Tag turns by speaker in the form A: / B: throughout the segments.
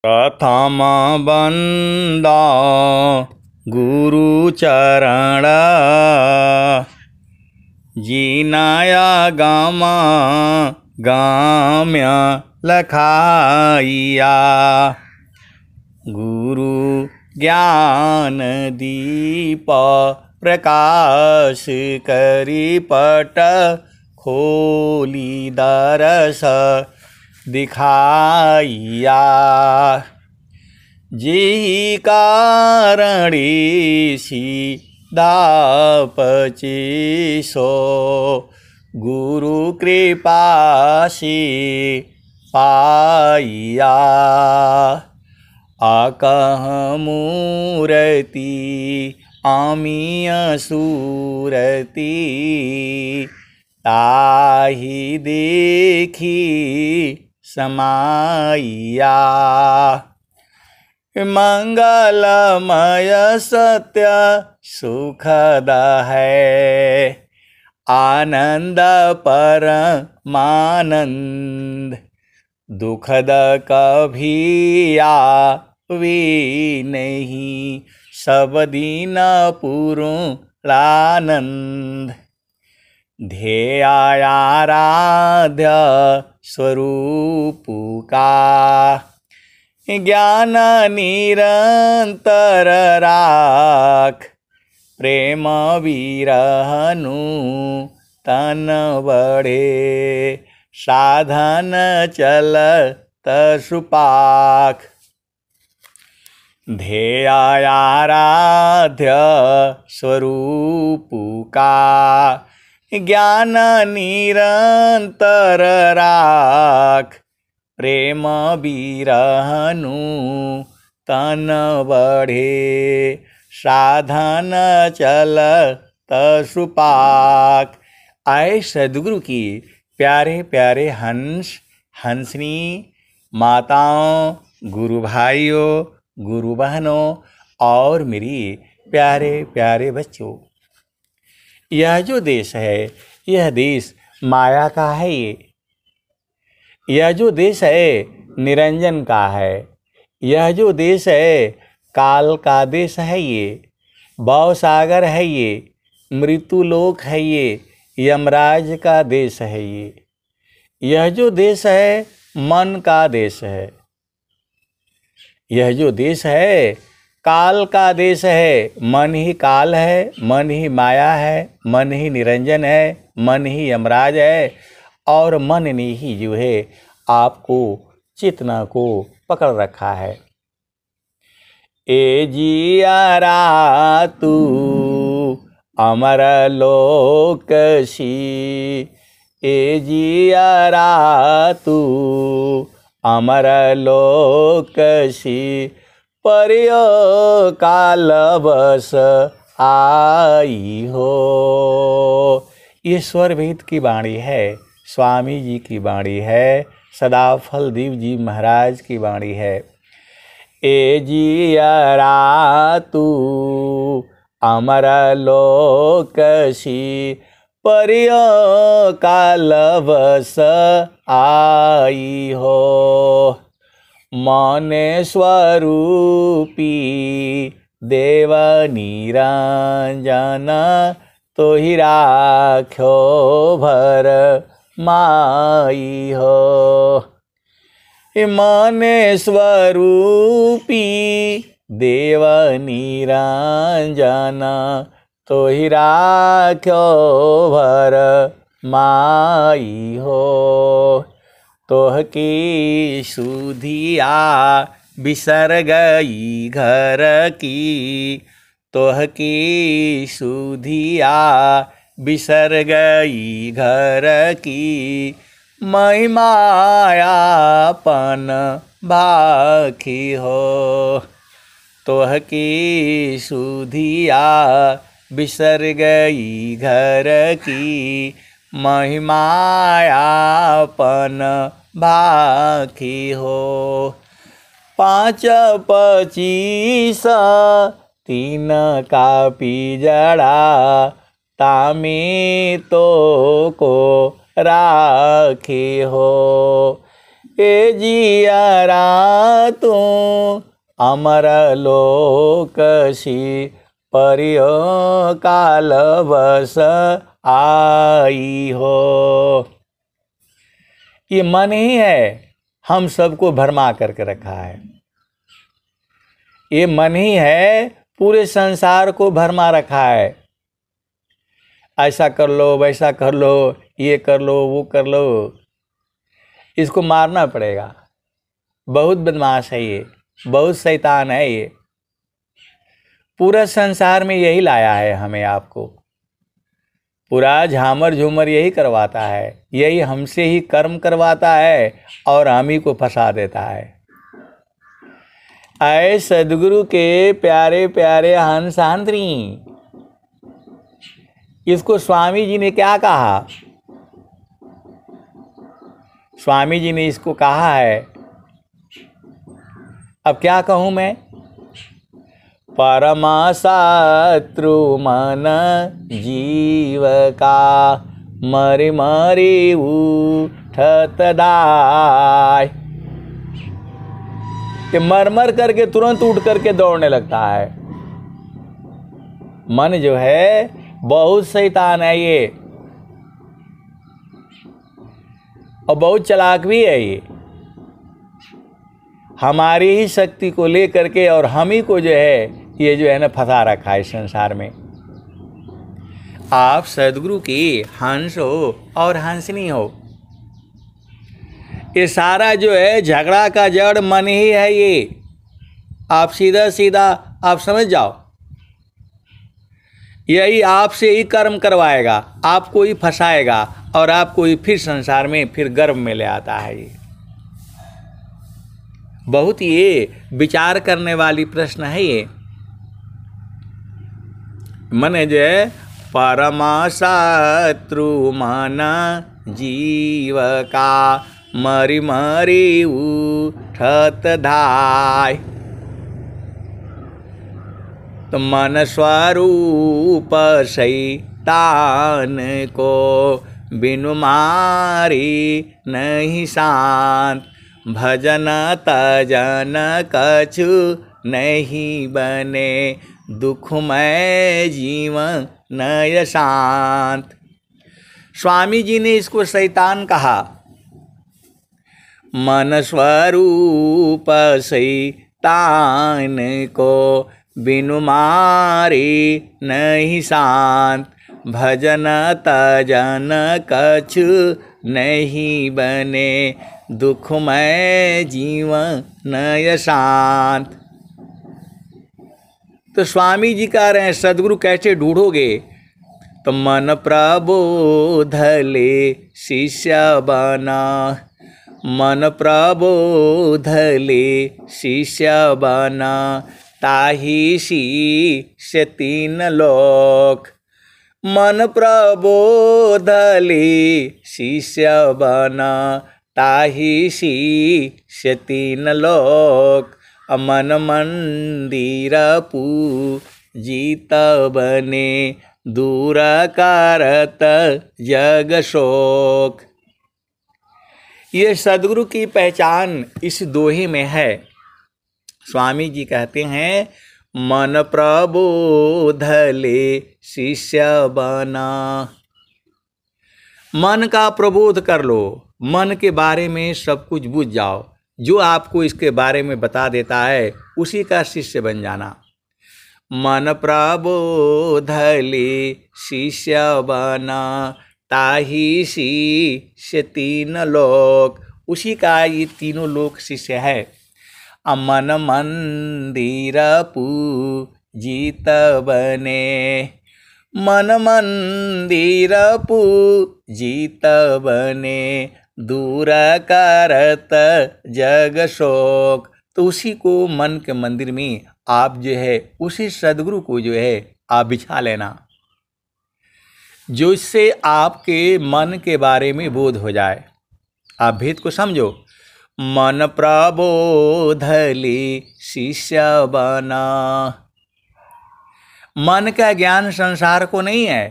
A: प्रथम बंदा गुरु चरण जीनाया गामा गाम्य लखाइया। गुरु ज्ञान दीप प्रकाश करी पट खोली दरस दिखाइया। जी कारणी सीधापचिसो गुरु कृपा से पाइया। आकह मूर्ति आमिय सूरति ताहि देखी समाइया। मंगलमय सत्य सुखद है आनंद परमानंद। दुखद कभी आवे नहीं सब दिन पूर्णानंद। ध्येयाराध्य स्वरूप का ज्ञान निरंतर राख। प्रेम विरहनु तन बढ़े साधन चलत सुपाख। ध्येयाराध्य स्वरूप का ज्ञान निरंतर राख। प्रेम विरहनु तन बढ़े साधन चलत सुपाख। आए सद्गुरु की प्यारे प्यारे हंस हंसनी माताओं, गुरु भाइयों, गुरु बहनों और मेरी प्यारे प्यारे बच्चों, यह जो देश है यह देश माया का है। यह जो देश है निरंजन का है। यह जो देश है काल का देश है। ये भव सागर है। ये मृत्युलोक है। ये यमराज का देश है। यह जो देश है मन का देश है। यह जो देश है काल का देश है। मन ही काल है, मन ही माया है, मन ही निरंजन है, मन ही यमराज है और मन ने ही जो है आपको चेतना को पकड़ रखा है। ए जियारा तू अमर लोकसी। ए जियारा तू अमर लोकसी। पर्यो काल बस आई हो। ये स्वर वेद की वाणी है, स्वामी जी की वाणी है, सदाफल देव जी महाराज की वाणी है। ए जियरा तू अमर लोकसी। पर्यो काल बस आई हो। मने स्वरूपी देव निरंजन तो ही राख्यो भर माई हो। मने स्वरूपी देव निरंजन तो ही राख्यो भर माई हो। तोह की सुधिया बिसर गई घर की। तोह की सुधिया बिसर गई घर की। महिमायापन भाखी हो। तोह की सुधिया बिसर गई घर की। महिमायापन भाखी हो। 5 25 3 का पिजड़ा तामी तो को राखी हो। ए जियरा तू अमर लोकसी परियो काल बस आई हो। ये मन ही है हम सबको भरमा करके रखा है। ये मन ही है पूरे संसार को भरमा रखा है। ऐसा कर लो, वैसा कर लो, ये कर लो, वो कर लो। इसको मारना पड़ेगा। बहुत बदमाश है ये, बहुत शैतान है ये। पूरा संसार में यही लाया है हमें आपको। पूरा झामर झूमर यही करवाता है, यही हमसे ही कर्म करवाता है और हम ही को फंसा देता है। ऐ सदगुरु के प्यारे प्यारे हंस हांद्री, इसको स्वामी जी ने क्या कहा? स्वामी जी ने इसको कहा है, अब क्या कहूं मैं? परमा शत्रु मन जीव का मरि मरि उठत दाय। कि मर मर करके तुरंत उठ करके दौड़ने लगता है। मन जो है बहुत शैतान है ये, और बहुत चालाक भी है ये। हमारी ही शक्ति को लेकर के और हम ही को जो है ये जो है ना फंसा रखा है संसार में। आप सदगुरु की हंस हो और हंसनी हो। ये सारा जो है झगड़ा का जड़ मन ही है ये। आप सीधा सीधा आप समझ जाओ, यही आपसे ही कर्म करवाएगा, आपको ही फंसाएगा और आपको ही फिर संसार में फिर गर्भ में ले आता है ये। बहुत ये विचार करने वाली प्रश्न है ये। मन जो है परमा शत्रु मन जीव का मरि मरि उठत धाय। तो मन स्वरूप शैतान को बिनु मारी नहीं शांत। भजन तजन कछु नहीं बने दुखमय जीवन नय शांत। स्वामी जी ने इसको शैतान कहा। मन स्वरूप शैतान को बिनु मारे नहीं शांत। भजन तजन कछु नहीं बने दुखमय जीवन नय शांत। तो स्वामी जी कह रहे हैं सदगुरु कैसे ढूंढोगे? तो मन प्रबोध ले शिष्य बना। मन प्रबोध ले शिष्य बना। ताहि शिष्य तीन लोक। मन प्रबोध ले शिष्य बना। ताहि शिष्य तीन लोक। मन मंदिर पूजित बने दूर करत जग शोक। ये सदगुरु की पहचान इस दोहे में है। स्वामी जी कहते हैं मन प्रबोध ले शिष्य बना। मन का प्रबोध कर लो, मन के बारे में सब कुछ बुझ जाओ। जो आपको इसके बारे में बता देता है उसी का शिष्य बन जाना। मन प्रबोध ले शिष्य बना। ताहि शिष्य तीन लोक। उसी का ये तीनों लोक शिष्य है। मन मंदिर पूजित बने। मन मंदिर पूजित बने दूर करत जग शोक। तो उसी को मन के मंदिर में आप जो है उसी सदगुरु को जो है आप बिछा लेना, जो इससे आपके मन के बारे में बोध हो जाए। आप भेद को समझो। मन प्रबोध ले शिष्य बना। मन का ज्ञान संसार को नहीं है।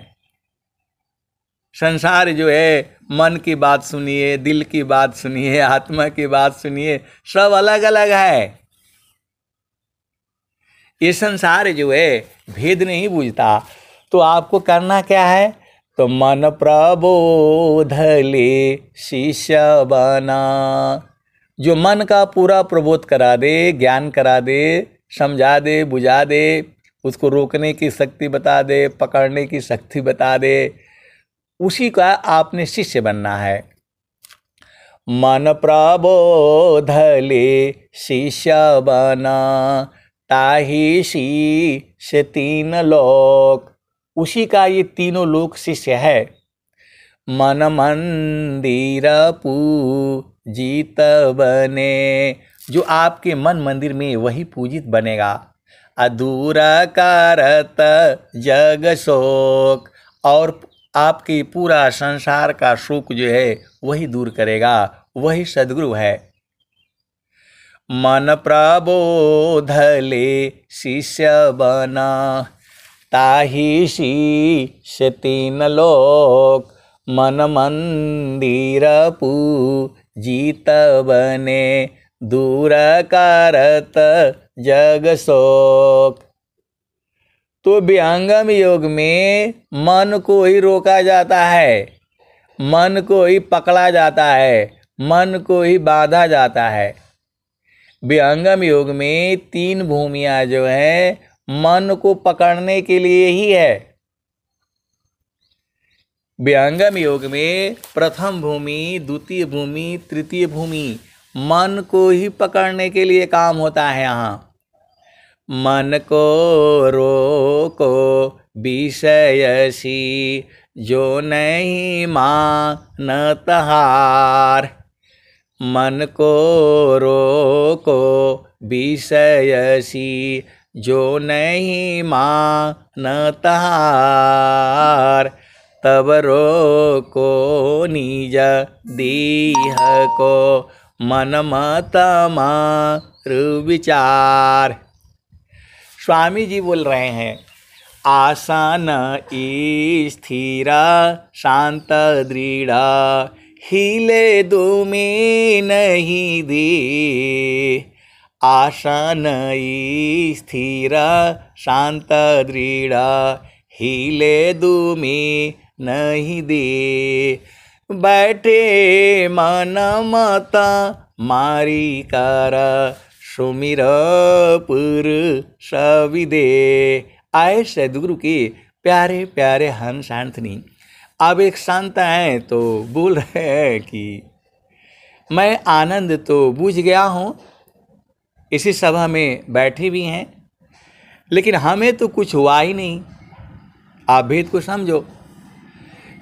A: संसार जो है, मन की बात सुनिए, दिल की बात सुनिए, आत्मा की बात सुनिए, सब अलग अलग है। ये संसार जो है भेद नहीं बुझता। तो आपको करना क्या है? तो मन प्रबोध ले शिष्य बना। जो मन का पूरा प्रबोध करा दे, ज्ञान करा दे, समझा दे, बुझा दे, उसको रोकने की शक्ति बता दे, पकड़ने की शक्ति बता दे, उसी का आपने शिष्य बनना है। मन प्रबोध ले शिष्य बना, ताहि शीश तीन लोक। उसी का ये तीनों लोक शिष्य है। मन मंदिर पूजित बने। जो आपके मन मंदिर में वही पूजित बनेगा। अधूर करत जग शोक। और आपके पूरा संसार का शोक जो है वही दूर करेगा, वही सद्गुरु है। मन प्रबोध ले शिष्य बना, ताहि शीश तीन लोक। मन मंदिर पूजित बने, दूर करत जग शोक। तो विहंगम योग में मन को ही रोका जाता है, मन को ही पकड़ा जाता है, मन को ही बांधा जाता है। विहंगम योग में तीन भूमियां जो है मन को पकड़ने के लिए ही है। विहंगम योग में प्रथम भूमि, द्वितीय भूमि, तृतीय भूमि मन को ही पकड़ने के लिए काम होता है। यहाँ मन को रोको विषयसी, जो नहीं मानत हार। मन को रोको विषयसी, जो नहीं मानत हार। तब रोको निज देह को, मन मत मारु विचार। स्वामी जी बोल रहे हैं, आसन स्थिर शांत दृढ़, हिले दुमी नहीं दे। आसन स्थिर शांत दृढ़, हिले दुमी नहीं दे। बैठे मन मत मारी कर, सुमिर पुरुष विदे। आए सद्गुरु के प्यारे प्यारे हंस शांतनी। अब एक संत हैं तो बोल रहे हैं कि मैं आनंद तो बूझ गया हूँ, इसी सभा में बैठे भी हैं, लेकिन हमें तो कुछ हुआ ही नहीं। आप भेद को समझो,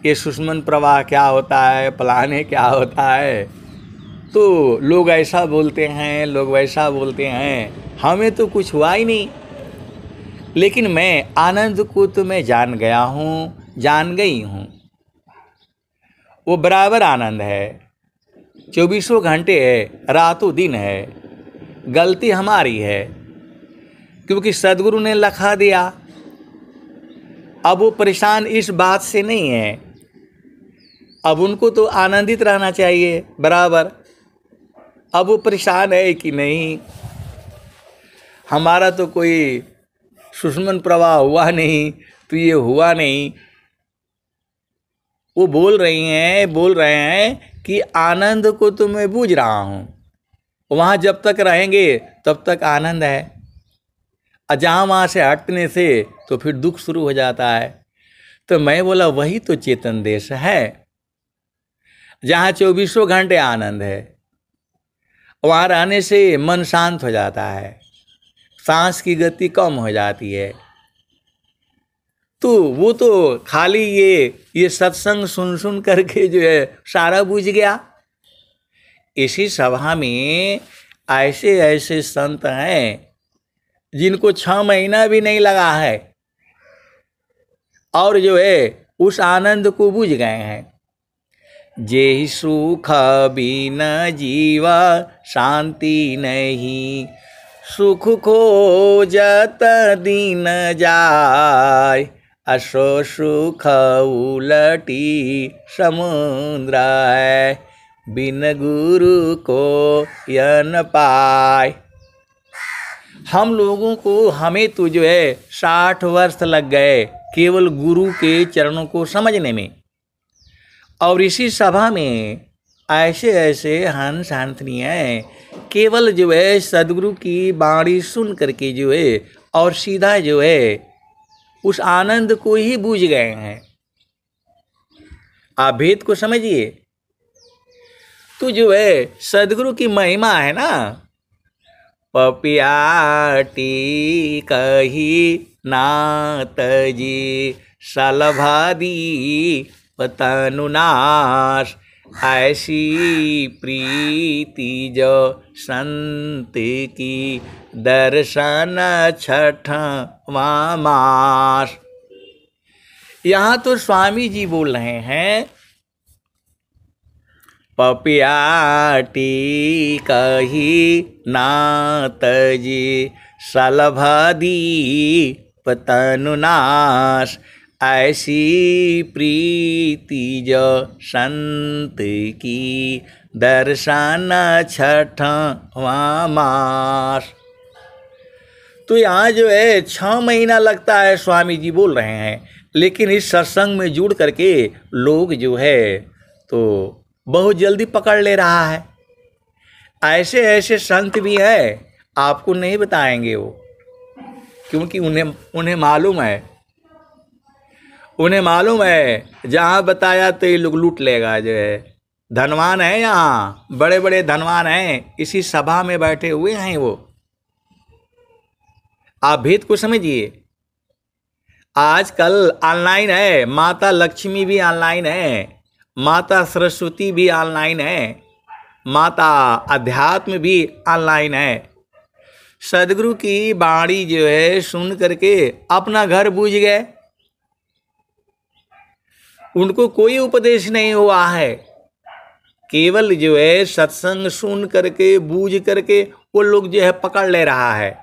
A: ये सुषमन प्रवाह क्या होता है, फलाने क्या होता है। तो लोग ऐसा बोलते हैं, लोग वैसा बोलते हैं, हमें तो कुछ हुआ ही नहीं। लेकिन मैं आनंद को तो मैं जान गया हूँ, जान गई हूँ। वो बराबर आनंद है, 24 घंटे है, रातों दिन है। गलती हमारी है क्योंकि सद्गुरु ने लिखा दिया। अब वो परेशान इस बात से नहीं है, अब उनको तो आनंदित रहना चाहिए बराबर। अब वो परेशान है कि नहीं, हमारा तो कोई सुषमन प्रवाह हुआ नहीं, तो ये हुआ नहीं। वो बोल रहे हैं कि आनंद को तो मैं बूझ रहा हूँ, वहाँ जब तक रहेंगे तब तक आनंद है, और जहाँ वहाँ से हटने से तो फिर दुख शुरू हो जाता है। तो मैं बोला वही तो चेतन देश है, जहाँ 24 घंटे आनंद है। वहाँ रहने से मन शांत हो जाता है, सांस की गति कम हो जाती है। तो वो तो खाली ये सत्संग सुन सुन करके जो है सारा बूझ गया। इसी सभा में ऐसे ऐसे संत हैं जिनको 6 महीना भी नहीं लगा है और जो है उस आनंद को बूझ गए हैं। जेहि सुख बिन जीवा शांति नहीं, सुख खोजत दिन जाय। असो सुख उलटी समुद्र है, बिन गुरु को यन पाए। हम लोगों को हमें तो जो है 60 वर्ष लग गए केवल गुरु के चरणों को समझने में, और इसी सभा में ऐसे ऐसे हंस हंसनी हैं केवल जो है सदगुरु की वाणी सुन करके जो है और सीधा जो है उस आनंद को ही बूझ गए हैं। आप भेद को समझिए। तो जो है सदगुरु की महिमा है ना, पपियाटी कही नाथ जी सलभादी पतनुनाश, ऐसी प्रीति जो संत की दर्शन छठवां मास। यहाँ तो स्वामी जी बोल रहे हैं, पपियाटी कही नाथ जी सलभादी पतनुनाश, ऐसी प्रीति जो संत की दर्शन छठवां मास। तो यहाँ जो है 6 महीना लगता है, स्वामी जी बोल रहे हैं, लेकिन इस सत्संग में जुड़ करके लोग जो है तो बहुत जल्दी पकड़ ले रहा है। ऐसे ऐसे संत भी हैं, आपको नहीं बताएंगे वो, क्योंकि उन्हें मालूम है, उन्हें मालूम है जहाँ बताया तो ये लोग लूट लेगा। जो है धनवान है, यहाँ बड़े बड़े धनवान हैं, इसी सभा में बैठे हुए हैं वो। आप भेद को समझिए। आजकल ऑनलाइन है, माता लक्ष्मी भी ऑनलाइन है, माता सरस्वती भी ऑनलाइन है, माता अध्यात्म भी ऑनलाइन है। सदगुरु की वाणी जो है सुन करके अपना घर बूझ गए, उनको कोई उपदेश नहीं हुआ है, केवल जो है सत्संग सुन करके बूझ करके वो लोग जो है पकड़ ले रहा है।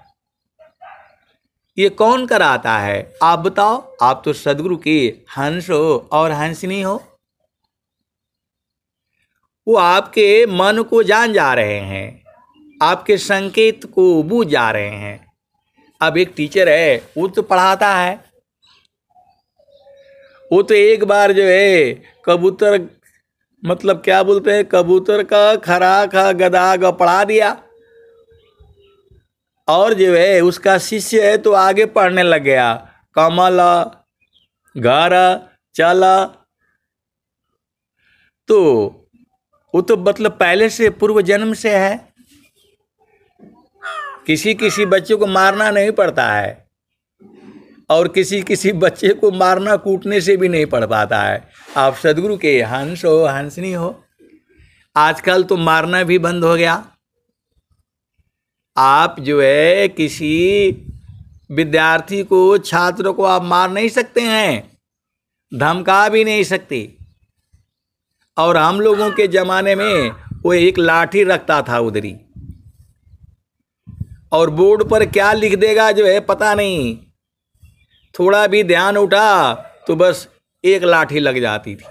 A: ये कौन कराता है आप बताओ? आप तो सदगुरु के हंस हो और हंसनी हो। वो आपके मन को जान जा रहे हैं, आपके संकेत को बूझ जा रहे हैं। अब एक टीचर है, वो तो पढ़ाता है, वो तो एक बार जो है कबूतर, मतलब क्या बोलते हैं, कबूतर का खरा खा गदा ग पढ़ा दिया, और जो है उसका शिष्य है तो आगे पढ़ने लग गया, कमल घर चला। तो वो तो मतलब पहले से पूर्व जन्म से है। किसी किसी बच्चे को मारना नहीं पड़ता है, और किसी किसी बच्चे को मारना कूटने से भी नहीं पड़ पाता है। आप सदगुरु के हंस हो हंसनी हो। आजकल तो मारना भी बंद हो गया। आप जो है किसी विद्यार्थी को, छात्र को आप मार नहीं सकते हैं, धमका भी नहीं सकते। और हम लोगों के ज़माने में वो एक लाठी रखता था उधरी, और बोर्ड पर क्या लिख देगा जो है पता नहीं, थोड़ा भी ध्यान उठा तो बस एक लाठी लग जाती थी।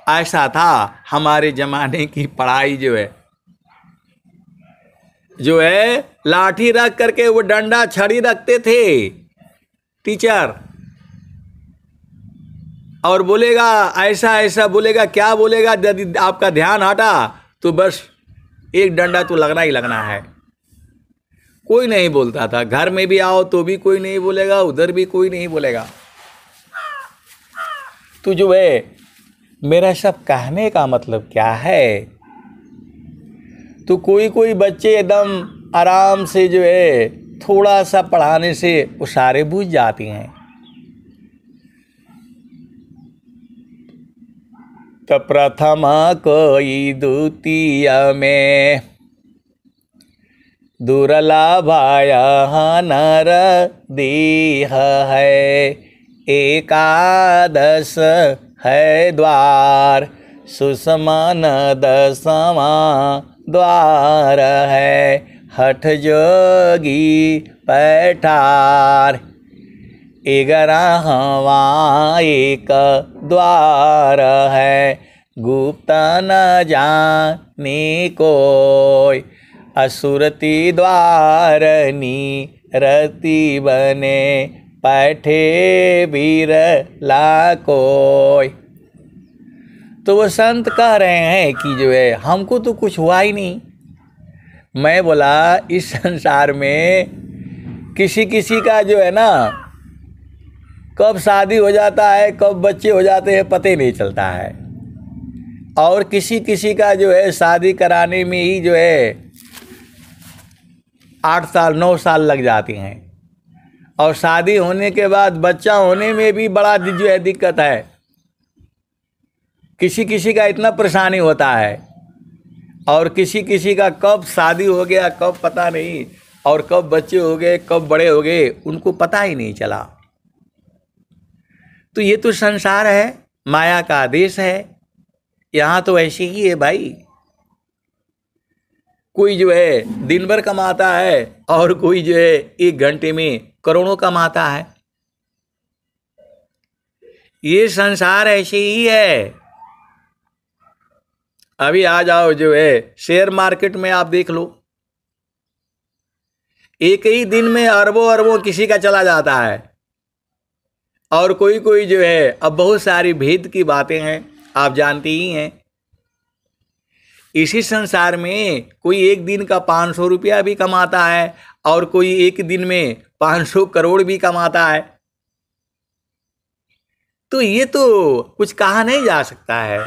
A: ऐसा था हमारे ज़माने की पढ़ाई। जो है लाठी रख करके वो डंडा छड़ी रखते थे टीचर, और बोलेगा ऐसा ऐसा बोलेगा, क्या बोलेगा, यदि आपका ध्यान हटा तो बस एक डंडा तो लगना ही लगना है। कोई नहीं बोलता था, घर में भी आओ तो भी कोई नहीं बोलेगा, उधर भी कोई नहीं बोलेगा। तो जो है मेरा सब कहने का मतलब क्या है, तो कोई कोई बच्चे एकदम आराम से जो है थोड़ा सा पढ़ाने से वो सारे बूझ जाती हैं। तो प्रथम कोई द्वितीय में दुर्लभाय नर देह है, एकादश है द्वार, सुषमन 10वां द्वार है, हठ जोगी पैठार। ग्यारहवा एक द्वार है, गुप्त न जाने कोय। असुरति द्वार नीरति बने, बैठे बिरला कोय। तो वो संत कह रहे हैं कि जो है हमको तो कुछ हुआ ही नहीं। मैं बोला इस संसार में किसी किसी का जो है ना कब शादी हो जाता है, कब बच्चे हो जाते हैं, पता ही नहीं चलता है। और किसी किसी का जो है शादी कराने में ही जो है 8 साल 9 साल लग जाती हैं, और शादी होने के बाद बच्चा होने में भी बड़ा जो है दिक्कत है। किसी किसी का इतना परेशानी होता है, और किसी किसी का कब शादी हो गया कब पता नहीं, और कब बच्चे हो गए कब बड़े हो गए उनको पता ही नहीं चला। तो ये तो संसार है, माया का आदेश है। यहाँ तो ऐसे ही है भाई। कोई जो है दिन भर कमाता है और कोई जो है 1 घंटे में करोड़ों कमाता है। ये संसार ऐसे ही है। अभी आ जाओ जो है शेयर मार्केट में आप देख लो, एक ही दिन में अरबों अरबों किसी का चला जाता है। और कोई कोई जो है, अब बहुत सारी भेद की बातें हैं, आप जानती ही हैं। इसी संसार में कोई एक दिन का 500 रुपया भी कमाता है, और कोई एक दिन में 500 करोड़ भी कमाता है। तो ये तो कुछ कहा नहीं जा सकता है।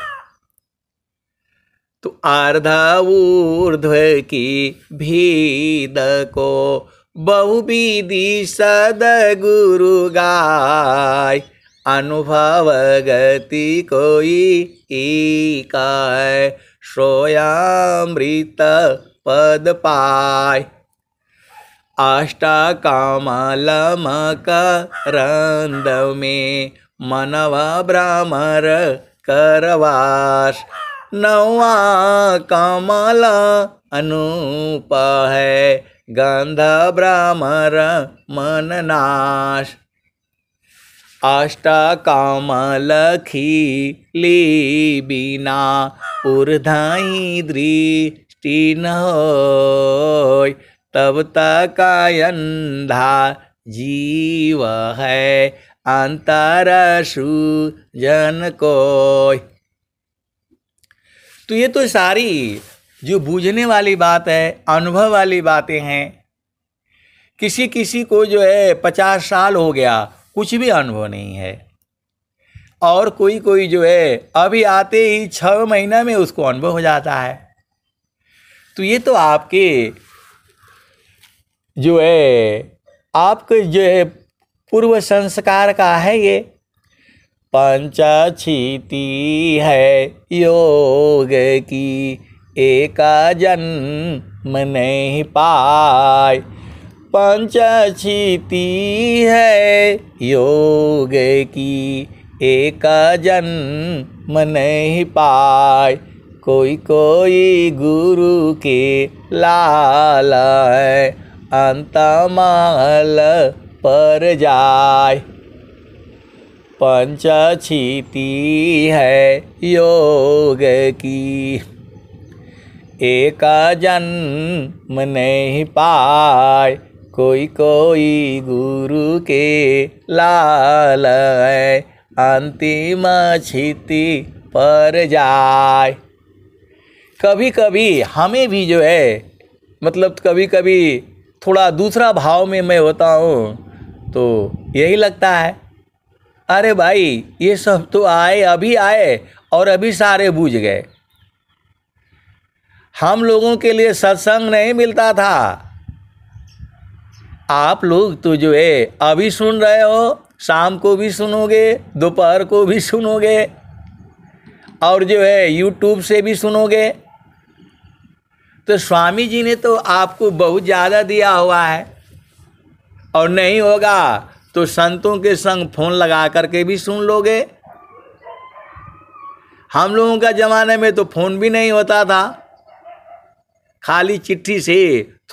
A: तो अर्धा ऊर्ध्व की भेद को बहुविधि सदगुरु गाय। अनुभव गति कोई एका है, सोयामृत पद पाय। अष्टकमल मकरंद में मनवा भ्रमर करवास। 9वां कमल अनूप है, गंध भ्रमर मन नाश। अष्टकमल खिली बिना ऊर्ध्व दृष्टि न होय। तब तक अंधा जीव है, अंतर सूजन कोय। तो ये तो सारी जो बूझने वाली बात है, अनुभव वाली बातें हैं। किसी किसी को जो है 50 साल हो गया, कुछ भी अनुभव नहीं है, और कोई कोई जो है अभी आते ही 6 महीना में उसको अनुभव हो जाता है। तो ये तो आपके जो है आपके जो है पूर्व संस्कार का है। ये पंचक्षिति है योग की, एका जन्म नहीं पाय। पंचक्षिति है योग की, एका जन्म नहीं पाय। कोई कोई गुरु के लाल है, अंतमाल पर जाय। पंचक्षिति है योग की, एका जन्म नहीं पाय। कोई कोई गुरु के लाल है, अंतिम क्षिति पर जाय। कभी कभी हमें भी जो है मतलब कभी कभी थोड़ा दूसरा भाव में मैं होता हूँ, तो यही लगता है अरे भाई ये सब तो आए अभी आए और अभी सारे बूझ गए। हम लोगों के लिए सत्संग नहीं मिलता था, आप लोग तो जो है अभी सुन रहे हो, शाम को भी सुनोगे, दोपहर को भी सुनोगे, और जो है YouTube से भी सुनोगे। तो स्वामी जी ने तो आपको बहुत ज़्यादा दिया हुआ है, और नहीं होगा तो संतों के संग फोन लगा करके भी सुन लोगे। हम लोगों का ज़माने में तो फोन भी नहीं होता था, खाली चिट्ठी से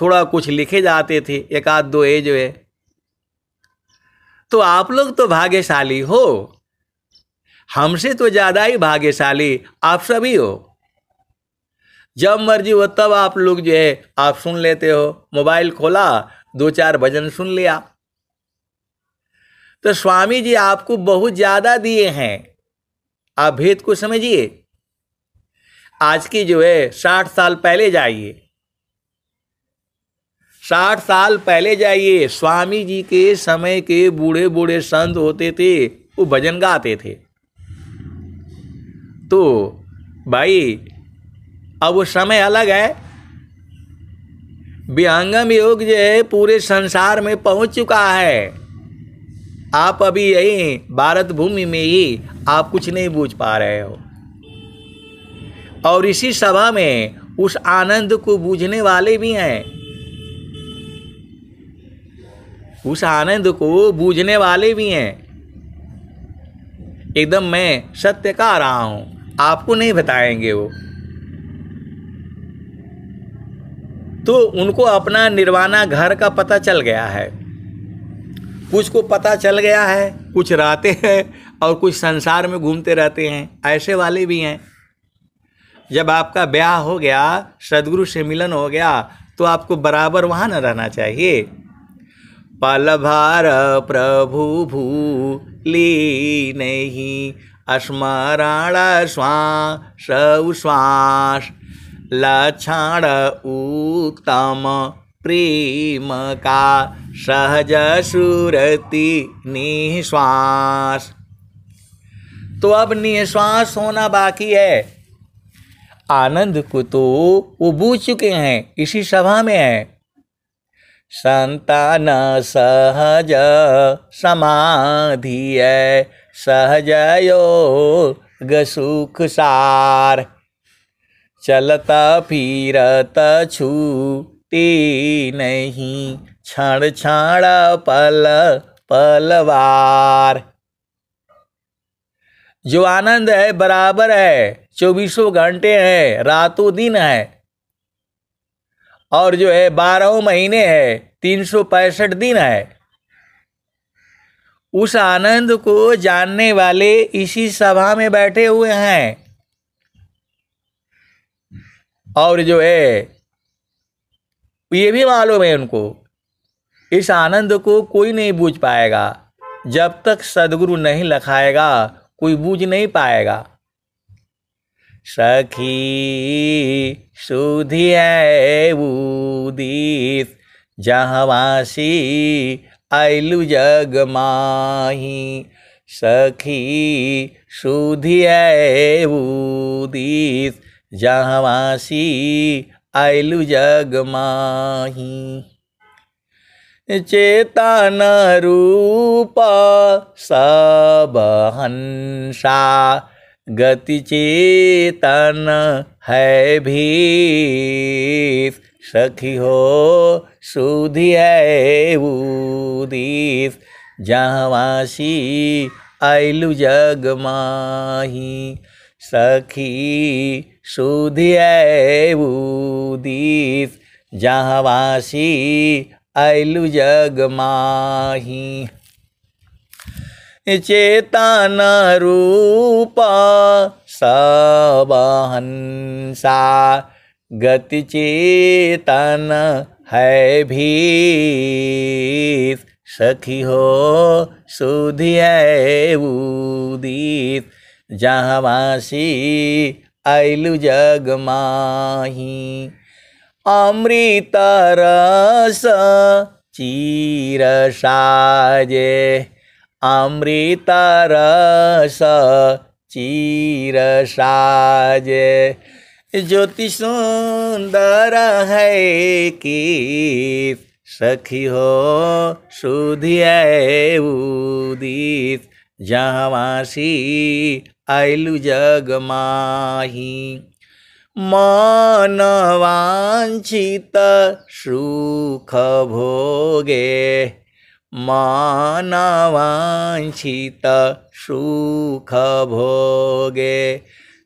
A: थोड़ा कुछ लिखे जाते थे, 1 आध 2 जो है। तो आप लोग तो भाग्यशाली हो, हमसे तो ज़्यादा ही भाग्यशाली आप सभी हो। जब मर्जी हो तब आप लोग जो है आप सुन लेते हो, मोबाइल खोला 2-4 भजन सुन लिया। तो स्वामी जी आपको बहुत ज़्यादा दिए हैं, आप भेद को समझिए। आज की जो है 60 साल पहले जाइए, 60 साल पहले जाइए, स्वामी जी के समय के बूढ़े बूढ़े संत होते थे, वो भजन गाते थे। तो भाई अब वो समय अलग है। विहंगम योग जो है पूरे संसार में पहुंच चुका है। आप अभी यही भारत भूमि में ही आप कुछ नहीं बूझ पा रहे हो। और इसी सभा में उस आनंद को बूझने वाले भी हैं, उस आनंद को बूझने वाले भी हैं। एकदम मैं सत्य कह रहा हूं, आपको नहीं बताएंगे वो। तो उनको अपना निर्वाणा घर का पता चल गया है, कुछ को पता चल गया है, कुछ रहते हैं और कुछ संसार में घूमते रहते हैं, ऐसे वाले भी हैं। जब आपका ब्याह हो गया, सदगुरु से मिलन हो गया, तो आपको बराबर वहाँ न रहना चाहिए। पल भार प्रभु भूली नहीं, स्मरण श्वास श्वास, लक्षण उत्तम प्रेम का, सहज सुरति निश्वास। तो अब निश्वास होना बाकी है। आनंद को तो वो बूझ चुके हैं, इसी सभा में है। संतान सहज समाधि है, सहज योग सुख सार, चलता फिरत छूटी नहीं, क्षण क्षण पल पलवार। जो आनंद है बराबर है, 24 घंटे है, रातों दिन है। और जो है 12 महीने है, 365 दिन है। उस आनंद को जानने वाले इसी सभा में बैठे हुए हैं। और जो है ये भी मालूम है उनको, इस आनंद को कोई नहीं बूझ पाएगा। जब तक सदगुरु नहीं लखाएगा कोई बूझ नहीं पाएगा। सखी सुधी है उदित, जहवासी आइलु जग माही। सखी सुधी है उदित, जहवासी आइलु जग माही। चेतन रूप सब हंसा, गति चेतन है भीत। सखी हो सुधी है उदित, जहवासी आइलु जग माही। सखी सुधी है उदित, जहवासी आइलु जग माही। चेतन रूप सब हंसा, गति चेतन है भीत। सखी हो सुधी है उदित, जहवासी आइलु जग माही। अमृत रस चीर साजे, अमृत रस चीर साजे। ज्योति सुंदर है कि, सखी हो सुधी है उदित, जहवासी आइलु जग माही। मन वांछित सुख भोगे, मन वांछित सुख भोगे।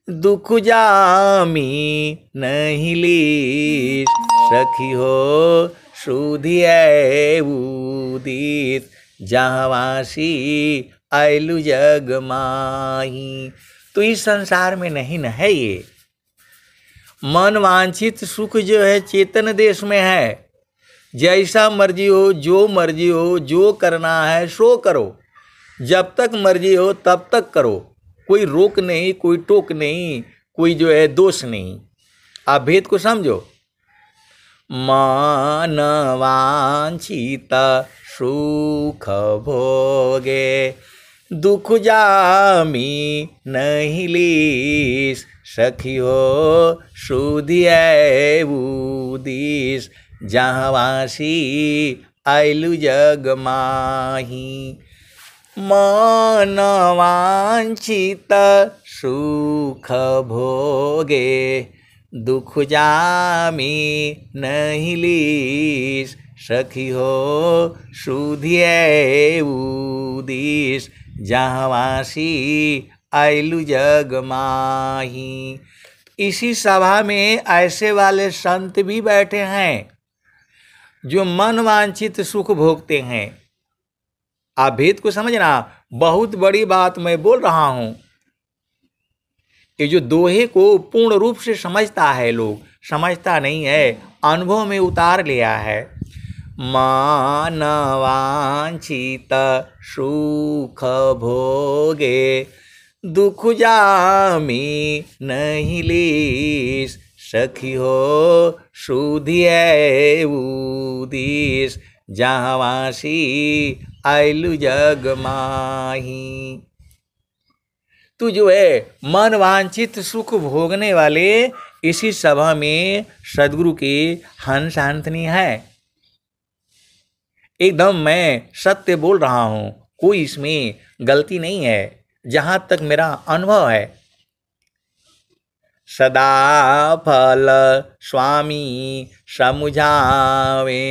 A: दुख जामी नहीं ली, सखी हो सुधी है उदित, जहाँ वासी आयलु जग माही। तो इस संसार में नहीं न है ये मन वांछित सुख जो है चेतन देश में है। जैसा मर्जी हो, जो मर्जी हो, जो करना है सो करो, जब तक मर्जी हो तब तक करो, कोई रोक नहीं, कोई टोक नहीं, कोई जो है दोष नहीं। आप भेद को समझो। मन वांछित सुख भोगे, दुख जामी नहीं लीस, सखी हो सुधियै उदिस, जहाँ वासी आयलु जग माही। मन वांछित सुख भोगे, दुख जामी नहीं लीस, सखी हो सुधियै उदिस, जहाँ वासी आयलु जग माही। इसी सभा में ऐसे वाले संत भी बैठे हैं जो मन वांछित सुख भोगते हैं। आप भेद को समझना, बहुत बड़ी बात मैं बोल रहा हूं। ये जो दोहे को पूर्ण रूप से समझता है लोग, समझता नहीं है, अनुभव में उतार लिया है। मन वांछित सुख भोगे, दुख जामी नहीं लीस, सखी हो सुधियै उदिस, जहाँ वासी आयलु जग माही। तू जो है मन वांछित सुख भोगने वाले इसी सभा में सदगुरु के हंस हंसनी है। एकदम मैं सत्य बोल रहा हूं, कोई इसमें गलती नहीं है, जहां तक मेरा अनुभव है। सदा फल स्वामी समुझावे,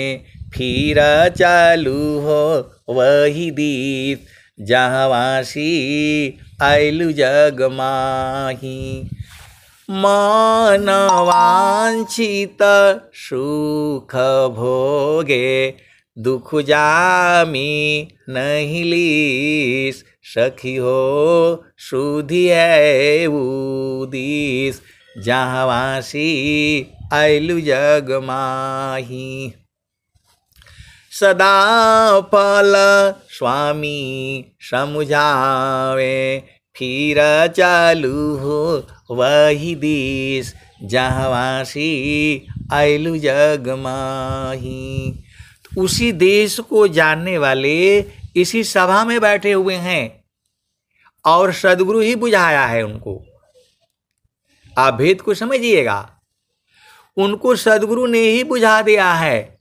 A: फिर चालू हो वही दीप, जहाँ वासी आयलु जग माही। मन वांछित सुख भोगे, दुख जामी नहीं लीस, सखी हो सुधियै उदिस, जहाँ वासी आयलु जग माही। सदा फल स्वामी समुझावे, फिर चालू हो वही दिस, जहाँ वासी आयलु जग माही। उसी देश को जानने वाले इसी सभा में बैठे हुए हैं और सदगुरु ही बुझाया है उनको। आप भेद को समझिएगा, उनको सदगुरु ने ही बुझा दिया है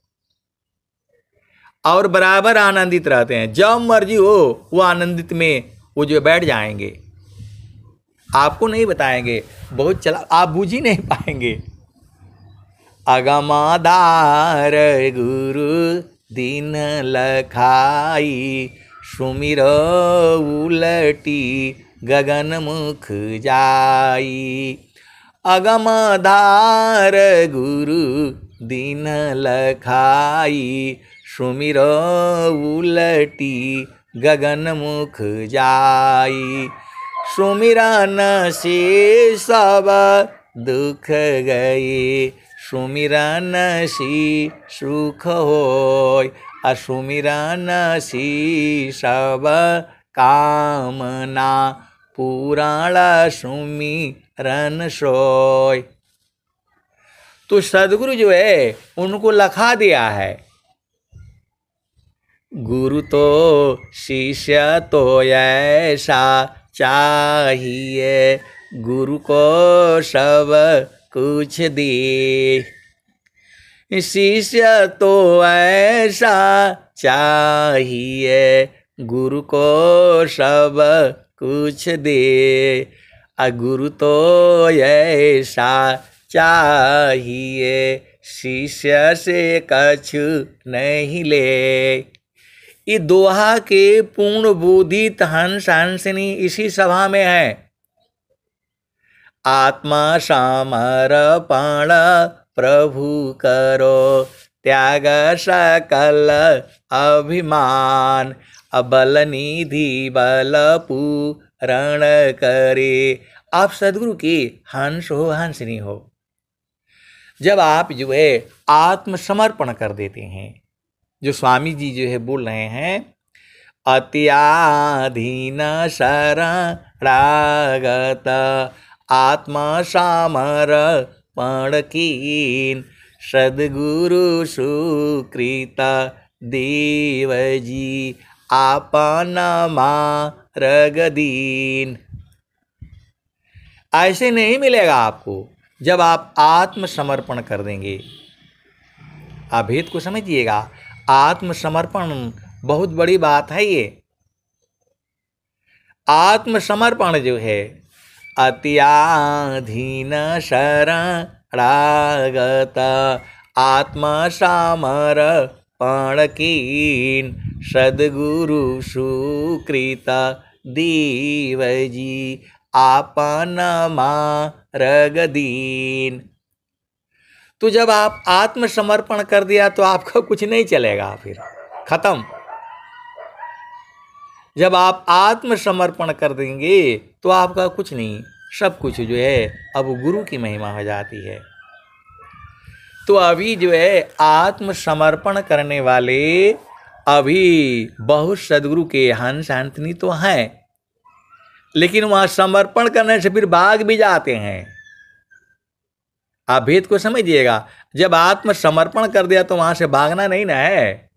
A: और बराबर आनंदित रहते हैं। जब मर्जी हो वो आनंदित में वो जो बैठ जाएंगे, आपको नहीं बताएंगे, बहुत चला, आप बुझ ही नहीं पाएंगे। अगमाधार गुरु दिन लखाई, सुमिरो उलटी गगन मुख जाई। अगमधार गुरु दिन लखाई, सुमिरो उलटी गगन मुख जाई। सुमिरन से सब दुख गए, सुमिरन सी सुख होय। असुमिरन सी सब कामना, पुराण सुमिरन सोय। तो सदगुरु जो है उनको लखा दिया है। गुरु तो शिष्य तो ऐसा चाहिए, गुरु को सब कुछ दे। शिष्य तो ऐसा चाहिए, गुरु को सब कुछ दे। गुरु तो ऐसा चाहिए, शिष्य से कछु नहीं ले। ये दोहा के पूर्ण बोधित हंस हंसनी इसी सभा में है। आत्मा समर्पण प्रभु करो, त्याग सकल अभिमान, अबल निधि बल पूरण करे। आप सदगुरु के हंस हो, हंसनी हो। जब आप जो है आत्मसमर्पण कर देते हैं, जो स्वामी जी जो है बोल रहे हैं, अत्याधीन शरणागत आत्मसमर्पण कीन, सद्गुरु सुकृत देव जी आपन मार्ग दीन। ऐसे नहीं मिलेगा आपको जब आप आत्मसमर्पण कर देंगे। आप भेद को समझिएगा, आत्मसमर्पण बहुत बड़ी बात है। ये आत्मसमर्पण जो है, अत्याधीन शरणागत आत्मसमर्पण कीन, सद्गुरु सुकृत देव जी आपन मार्ग दीन। तो जब आप आत्मसमर्पण कर दिया तो आपका कुछ नहीं चलेगा, फिर खत्म। जब आप आत्मसमर्पण कर देंगे तो आपका कुछ नहीं, सब कुछ जो है अब गुरु की महिमा हो जाती है। तो अभी जो है आत्मसमर्पण करने वाले अभी बहुत सदगुरु के हंस हंसनी तो हैं, लेकिन वहां समर्पण करने से फिर भाग भी जाते हैं। आप भेद को समझिएगा, जब आत्मसमर्पण कर दिया तो वहां से भागना नहीं ना है।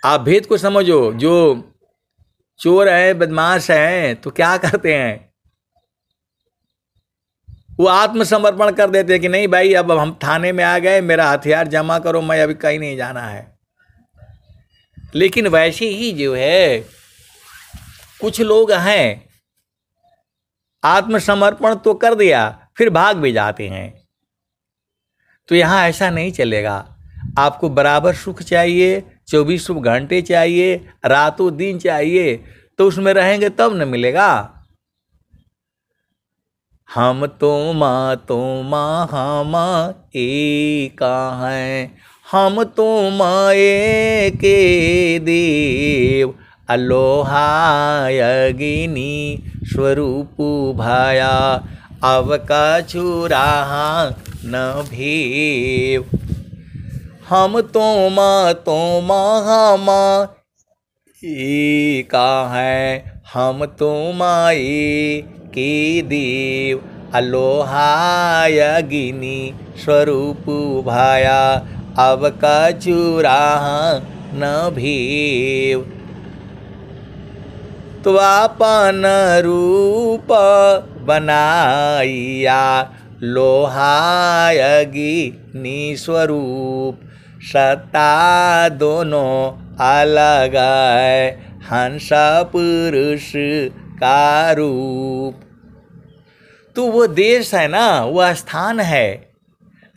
A: आप भेद को समझो, जो चोर है, बदमाश है, तो क्या करते हैं, वो आत्मसमर्पण कर देते हैं कि नहीं भाई अब हम थाने में आ गए, मेरा हथियार जमा करो, मैं अभी कहीं नहीं जाना है। लेकिन वैसे ही जो है कुछ लोग हैं, आत्मसमर्पण तो कर दिया फिर भाग भी जाते हैं। तो यहां ऐसा नहीं चलेगा। आपको बराबर सुख चाहिए, 24 घंटे चाहिए, रातों दिन चाहिए, तो उसमें रहेंगे तब न मिलेगा। हम तुम एक हैं, हम तुम एक देव, अलोहाय अग्नि स्वरूप भाया, अब कछु रहा न भेव। हम तुम एक हैं, हम तुम एक देव, अलोहाय अग्नि स्वरूप भाया, अब कछु रहा न भेव। तो आपन रूप बनाइया, लोहाय अग्नि स्वरूप, सत्ता दोनों अलग है, हंस पुरुष का रूप। तो वो देश है ना, वह स्थान है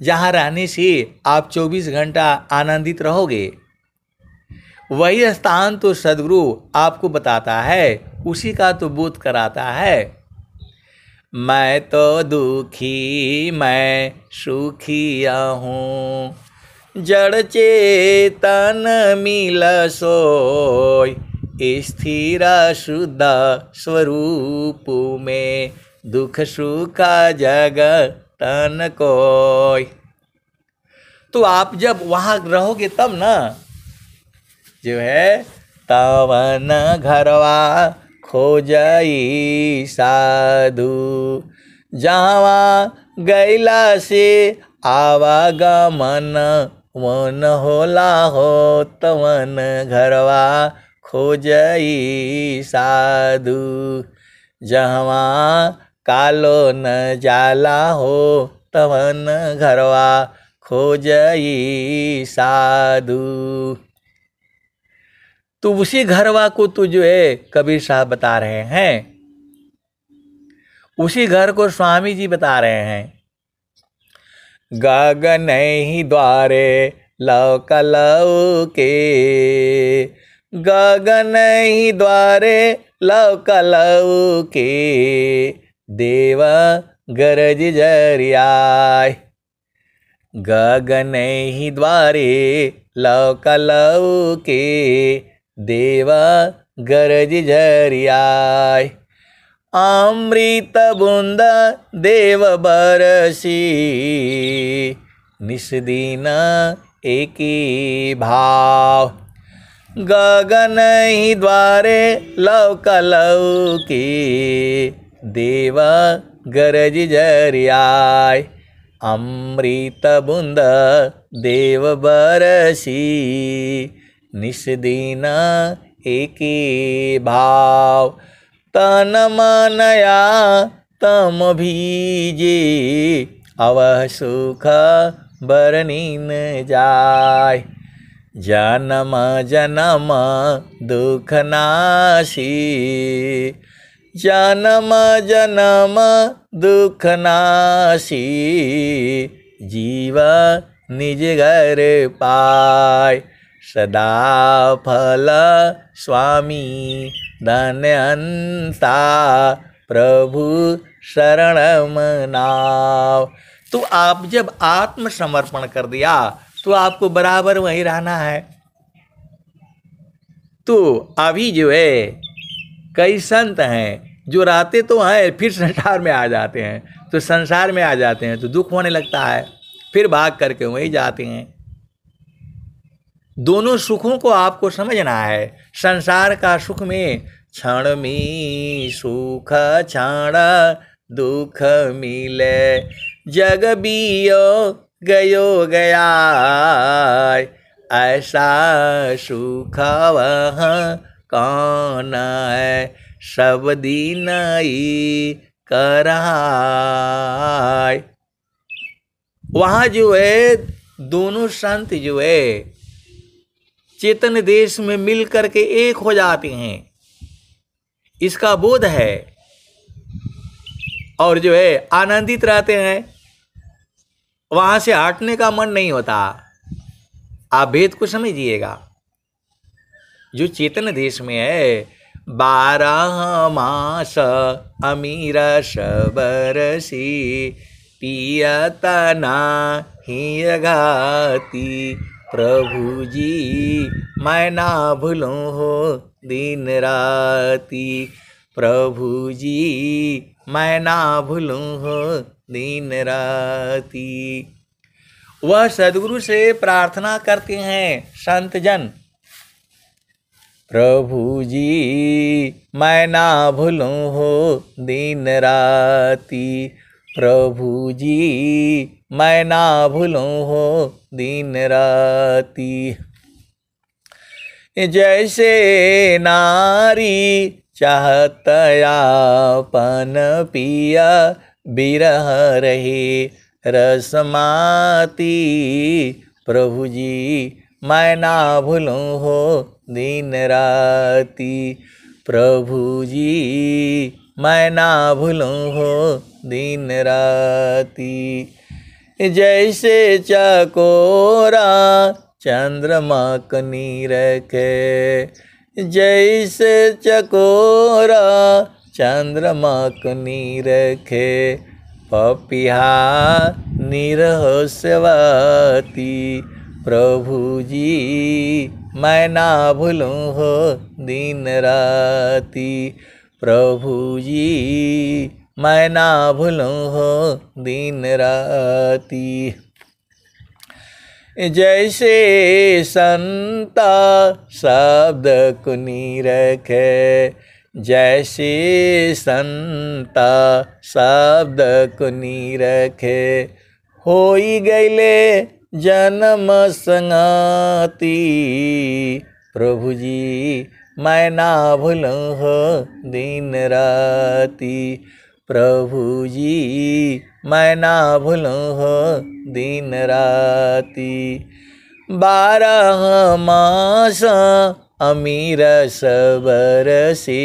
A: जहाँ रहने से आप 24 घंटा आनंदित रहोगे। वही स्थान तो सद्गुरु आपको बताता है, उसी का तो बोध कराता है। मैं तो दुखी मैं सुखिया हूँ, जड़ चेतन मिल सोय, स्थिर शुद्ध स्वरूप में, दुख सुख जगतन कोय। तो आप जब वहाँ रहोगे तब ना जो है, तवन घरवा खोजई साधु, जहाँ गैला से आवागमन मन होला हो, तवन घरवा खोजई साधु, जहाँ कालो न जाला हो, तवन घरवा खोजई साधु। तो उसी घरवा को तो जो है कबीर साहब बता रहे हैं, उसी घर को स्वामी जी बता रहे हैं। गगन ही द्वारे लौक लौके, गगन ही द्वारे लौक लौके, देव गरज जरियाय। गगन ही द्वारे लौकलौ के देव गरज झरियाय। अमृत बूंद देव बरसी निस दिन एकी भाव। गगन ही द्वारे लौकलौ के देव गरज झरियाय। अमृत बूंद देव बरसी निस दिन एकी भाव। तन मनया तम भीजे अवह सुख बरनीन जाय। जन्म जन्म दुख नासी जन्म जन्म दुख नासी। जीव निज घर पाय सदा फल स्वामी धन्यंता प्रभु शरण मनाओ। तो आप जब आत्मसमर्पण कर दिया तो आपको बराबर वहीं रहना है। तो अभी जो है कई संत हैं जो रहते तो हैं फिर संसार में आ जाते हैं, तो संसार में आ जाते हैं तो दुख होने लगता है, फिर भाग करके वहीं जाते हैं। दोनों सुखों को आपको समझना है। संसार का सुख में क्षण में सुख क्षण दुख मिले। जग बियो गयो गया ऐसा सुख वह कौन है। सब दिन ही कराय। वहाँ जो है दोनों संत जो है चेतन देश में मिल करके एक हो जाते हैं, इसका बोध है, और जो है आनंदित रहते हैं। वहां से हटने का मन नहीं होता। आप भेद को समझिएगा। जो चेतन देश में है 12 मास अमीर सबरसी पियत नाही घाती। प्रभु जी मैं ना भूलूं हो दिन राती। प्रभु जी मैं ना भूलूं हो दिन राती। वह सद्गुरु से प्रार्थना करते हैं संत जन। प्रभु जी मैं ना भूलूं हो दिन राती। प्रभु जी मैं ना भूलूं हो दिन राती। जैसे नारी चाहत आपन पिया बिरह रहे रसमाती। प्रभु जी मैं ना भूलूं हो दिन राती। प्रभु जी मैं ना भूलूं हो दिन राती। जैसे चकोरा चंद्रमा कनी रखे। जैसे चकोरा चंद्रमा कनी रखे। पपिहा निरहस्यवती। प्रभु जी मैं ना भूलूं हो दिन राती। प्रभु जी मैं ना भूलूं हो दिन राती। जैसे संता शब्द कुनी रखे। जैसे संता शब्द कुनी रखे। होई गईले जन्म संगाती। प्रभु जी मैं ना भूलूं हो दिन राती। प्रभु जी मैं ना भूलूं हो दिन राती। 12 मास अमीर सबरसी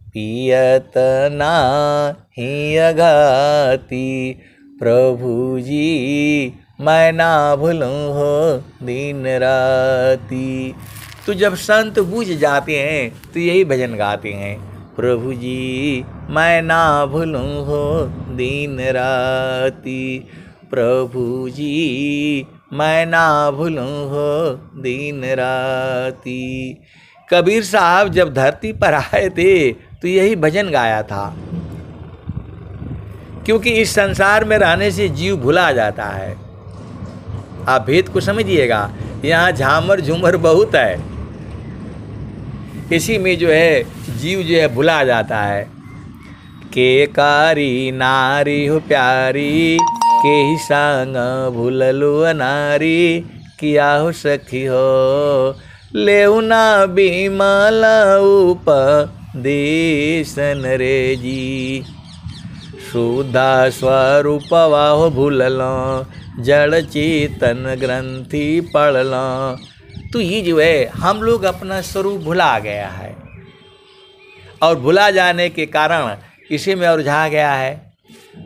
A: पियत नाही घाती। प्रभु जी मैं ना भूलूं हो दिन राती। तो जब संत बूझ जाते हैं तो यही भजन गाते हैं। प्रभु जी मैं ना भूलूं हो दिन राती। प्रभु जी मैं ना भूलूं हो दिन राती। कबीर साहब जब धरती पर आए थे तो यही भजन गाया था, क्योंकि इस संसार में रहने से जीव भुला जाता है। आप भेद को समझिएगा, यहाँ झामर झूमर बहुत है, इसी में जो है जीव जो है भुला जाता है। के कारी नारी हो प्यारी, के ही संग भूललु अनारी, किया हो सखी हो लेउ ना बिमल उपदेशन रे जी। शुद्धा स्वरूपवा हो भूललो, जड़ चेतन ग्रंथि पढ़लो। तो ये जो है हम लोग अपना स्वरूप भुला गया है, और भुला जाने के कारण इसी में उलझा गया है।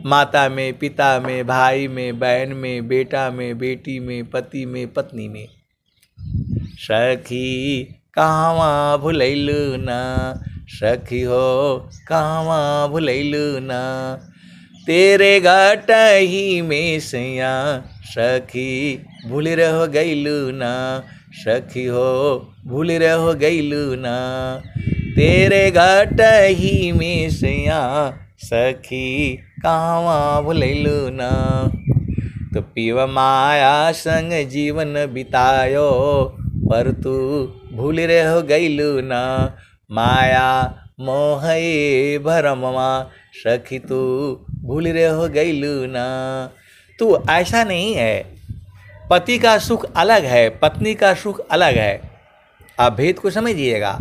A: माता में, पिता में, भाई में, बहन में, बेटा में, बेटी में, पति में, पत्नी में। सखी कहवा भुलैलु ना, सखी हो कहवा भुलैलु ना, तेरे घाट ही में सैया सखी भूल रह गईलु ना, सखी हो भूल रह गईलु ना, तेरे घाट ही में सैया सखी कहवा भुलैलु ना। तो पीव माया संग जीवन बितायो, पर तू भूल रह गईलु ना, माया मोहे भरमवा सखी तू भूल रह गईलु ना। तो ऐसा नहीं है, पति का सुख अलग है, पत्नी का सुख अलग है। आप भेद को समझिएगा।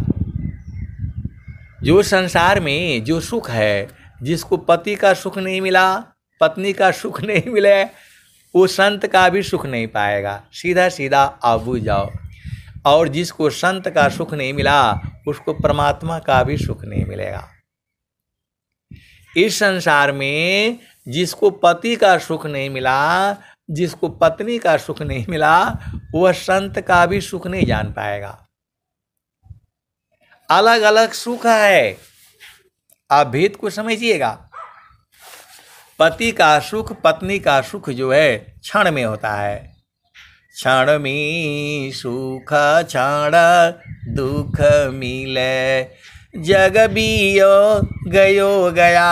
A: जो संसार में जो सुख है, जिसको पति का सुख नहीं मिला, पत्नी का सुख नहीं मिले, वो संत का भी सुख नहीं पाएगा। सीधा सीधा आप बुझ जाओ। और जिसको संत का सुख नहीं मिला, उसको परमात्मा का भी सुख नहीं मिलेगा। इस संसार में जिसको पति का सुख नहीं मिला, जिसको पत्नी का सुख नहीं मिला, वह संत का भी सुख नहीं जान पाएगा। अलग अलग सुख है, आप भेद को समझिएगा। पति का सुख, पत्नी का सुख जो है क्षण में होता है। क्षण में सुख क्षण दुख मिले, जग बियो गयो गया,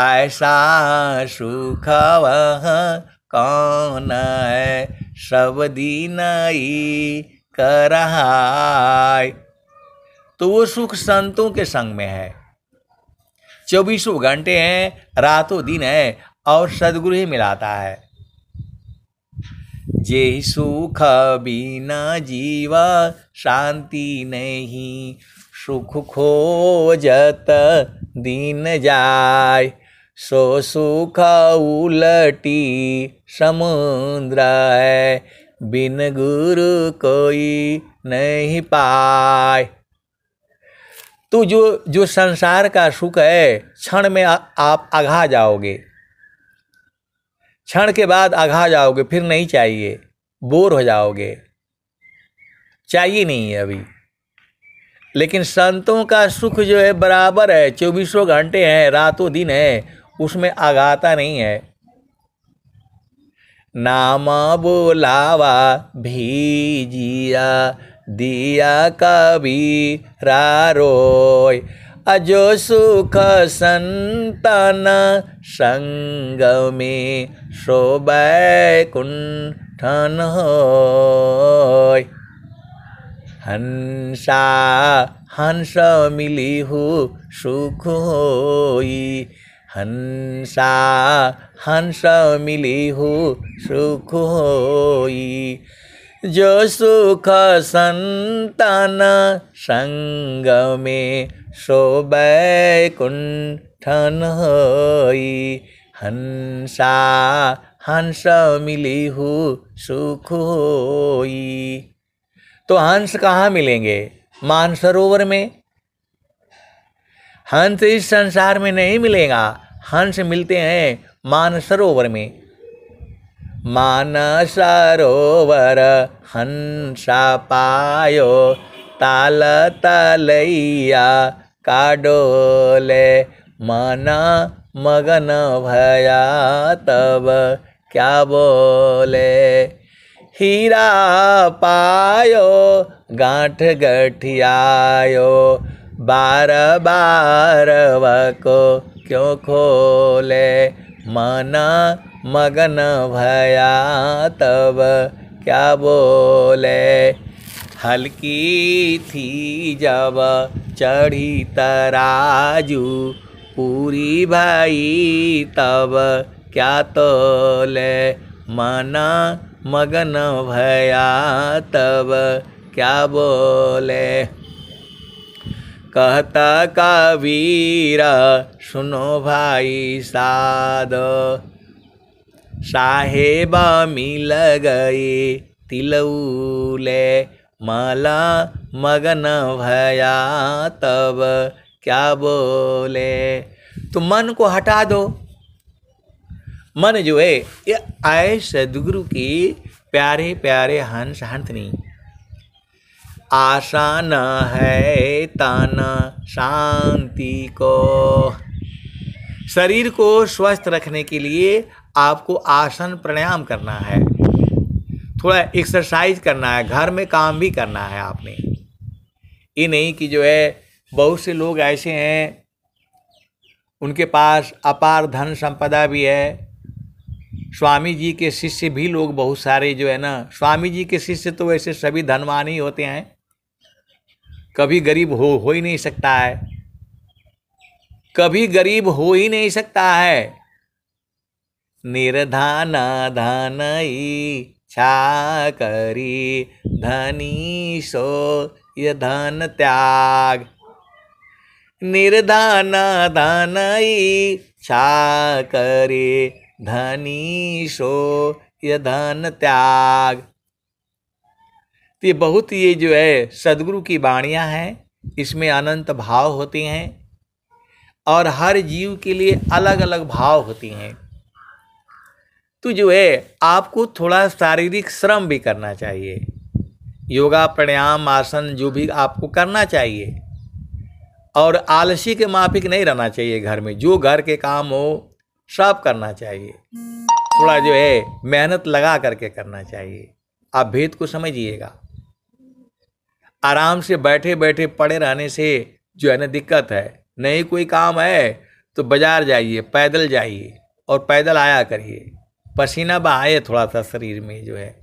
A: ऐसा सुख वह कौन है, सब दिन ही कराय। तो वो सुख संतों के संग में है। 24 घंटे हैं, रातों दिन है, और सदगुरु ही मिलाता है। जे सुख बिना जीवा शांति नहीं, सुख खोजत दिन जाय, सो सुख उलटी समुद्र है, बिन गुरु कोई नहीं पाए। तो जो संसार का सुख है, क्षण में आप आघा जाओगे, क्षण के बाद आघा जाओगे, फिर नहीं चाहिए, बोर हो जाओगे, चाहिए नहीं है अभी। लेकिन संतों का सुख जो है बराबर है, 24 घंटे हैं, रातों दिन है, उसमें आघाता नहीं है। नाम बोलावा भीजिया, दिया कबीरा रोय, अजो सुख संतन संग में, शोभै कुंठन होय। हंसा हंस मिली हो सुख होई, हंसा हंस मिली हो सुख होई, जो सुख संतन संग में, शोभै कुंठन होई, हंसा हंस मिली हो सुख होई। तो हंस कहाँ मिलेंगे? मानसरोवर में। हंस इस संसार में नहीं मिलेगा, हंस मिलते हैं मानसरोवर में। मानसरोवर हंसा पायो, ताल तलैया का डोले, मन मगन भया तब क्या बोले। हीरा पायो गांठ गठियायो, बार बार वको क्यों खोले। मन मगन भया तब क्या बोले। हल्की थी जब चढ़ी तराजू, पूरी भाई तब क्या तोले। मन मगन भया तब क्या बोले। कहता कबीर सुनो भाई साध, साहेब मिल गए तिलौले। मला मगन भया तब क्या बोले। तो मन को हटा दो। मन जो है ये आए सदगुरु की प्यारे प्यारे हंस हंसनी। आशा न है तन शांति को। शरीर को स्वस्थ रखने के लिए आपको आसन प्राणायाम करना है, थोड़ा एक्सरसाइज करना है, घर में काम भी करना है आपने। ये नहीं कि जो है बहुत से लोग ऐसे हैं उनके पास अपार धन संपदा भी है। स्वामी जी के शिष्य भी लोग बहुत सारे जो है ना, स्वामी जी के शिष्य तो वैसे सभी धनवान ही होते हैं, कभी गरीब हो ही नहीं सकता है, कभी गरीब हो ही नहीं सकता है। निर्धन धनई छा करी, धनी सो ये धन त्याग। निर्धन धनई छा करे, धनी सो ये धन त्याग। तो ये बहुत ये जो है सदगुरु की वाणियाँ हैं, इसमें अनंत भाव होते हैं और हर जीव के लिए अलग अलग भाव होती हैं। तो जो है आपको थोड़ा शारीरिक श्रम भी करना चाहिए, योगा प्राणायाम आसन जो भी आपको करना चाहिए, और आलसी के माफिक नहीं रहना चाहिए। घर में जो घर के काम हो सब करना चाहिए, थोड़ा जो है मेहनत लगा करके करना चाहिए। आप भेद को समझिएगा। आराम से बैठे बैठे पड़े रहने से जो है ना दिक्कत है। नहीं कोई काम है तो बाजार जाइए, पैदल जाइए और पैदल आया करिए, पसीना बहाए थोड़ा सा शरीर में जो है।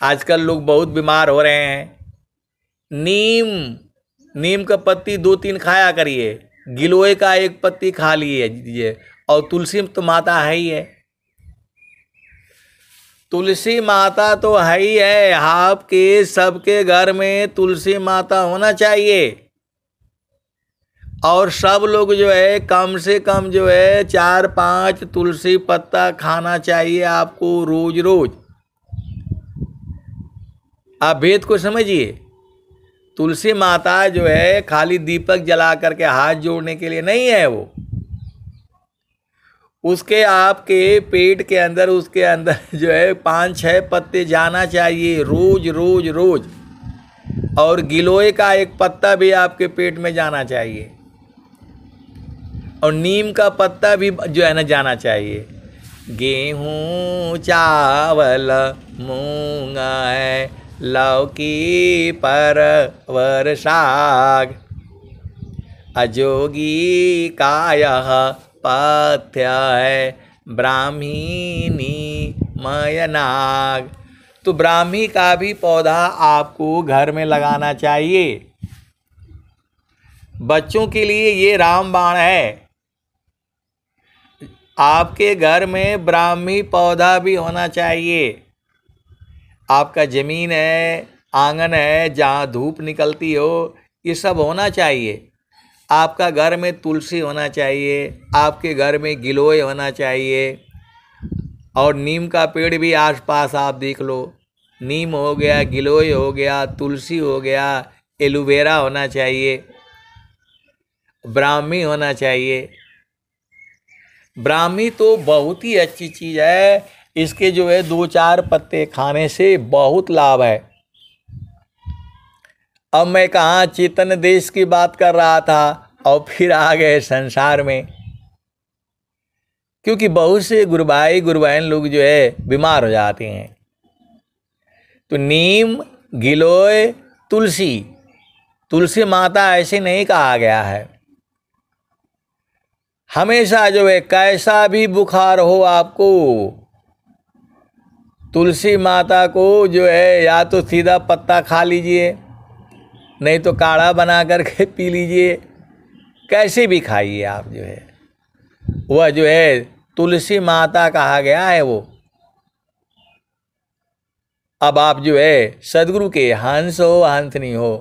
A: आजकल लोग बहुत बीमार हो रहे हैं। नीम का पत्ती 2-3 खाया करिए, गिलोय का 1 पत्ती खा लीजिए, और तुलसी तो माता है ही है। तुलसी माता तो है ही है, आपके सबके घर में तुलसी माता होना चाहिए। और सब लोग जो है कम से कम जो है 4-5 तुलसी पत्ता खाना चाहिए आपको रोज रोज। आप भेद को समझिए। तुलसी माता जो है खाली दीपक जला करके हाथ जोड़ने के लिए नहीं है, वो उसके आपके पेट के अंदर, उसके अंदर जो है 5-6 पत्ते जाना चाहिए रोज रोज रोज। और गिलोय का 1 पत्ता भी आपके पेट में जाना चाहिए, और नीम का पत्ता भी जो है ना जाना चाहिए। गेहूँ चावल मूंग है, लौकी परवर साग, अजोगी कायः पथ्य है, ब्राह्मीनी मयनाग। तो ब्राह्मी का भी पौधा आपको घर में लगाना चाहिए। बच्चों के लिए ये रामबाण है। आपके घर में ब्राह्मी पौधा भी होना चाहिए। आपका ज़मीन है, आंगन है, जहाँ धूप निकलती हो, ये सब होना चाहिए। आपका घर में तुलसी होना चाहिए, आपके घर में गिलोय होना चाहिए, और नीम का पेड़ भी आसपास आप देख लो। नीम हो गया, गिलोय हो गया, तुलसी हो गया, एलोवेरा होना चाहिए, ब्राह्मी होना चाहिए। ब्राह्मी तो बहुत ही अच्छी चीज़ है। इसके जो है 2-4 पत्ते खाने से बहुत लाभ है। अब मैं कहाँ चेतन देश की बात कर रहा था और फिर आ गए संसार में। क्योंकि बहुत से गुरु भाई गुरु बहन लोग जो है बीमार हो जाते हैं। तो नीम, गिलोय, तुलसी, तुलसी माता ऐसे नहीं कहा गया है। हमेशा जो है कैसा भी बुखार हो आपको, तुलसी माता को जो है या तो सीधा पत्ता खा लीजिए, नहीं तो काढ़ा बना करके पी लीजिए, कैसे भी खाइए आप जो है, वह जो है तुलसी माता कहा गया है वो। अब आप जो है सदगुरु के हंस हो हंसनी हो,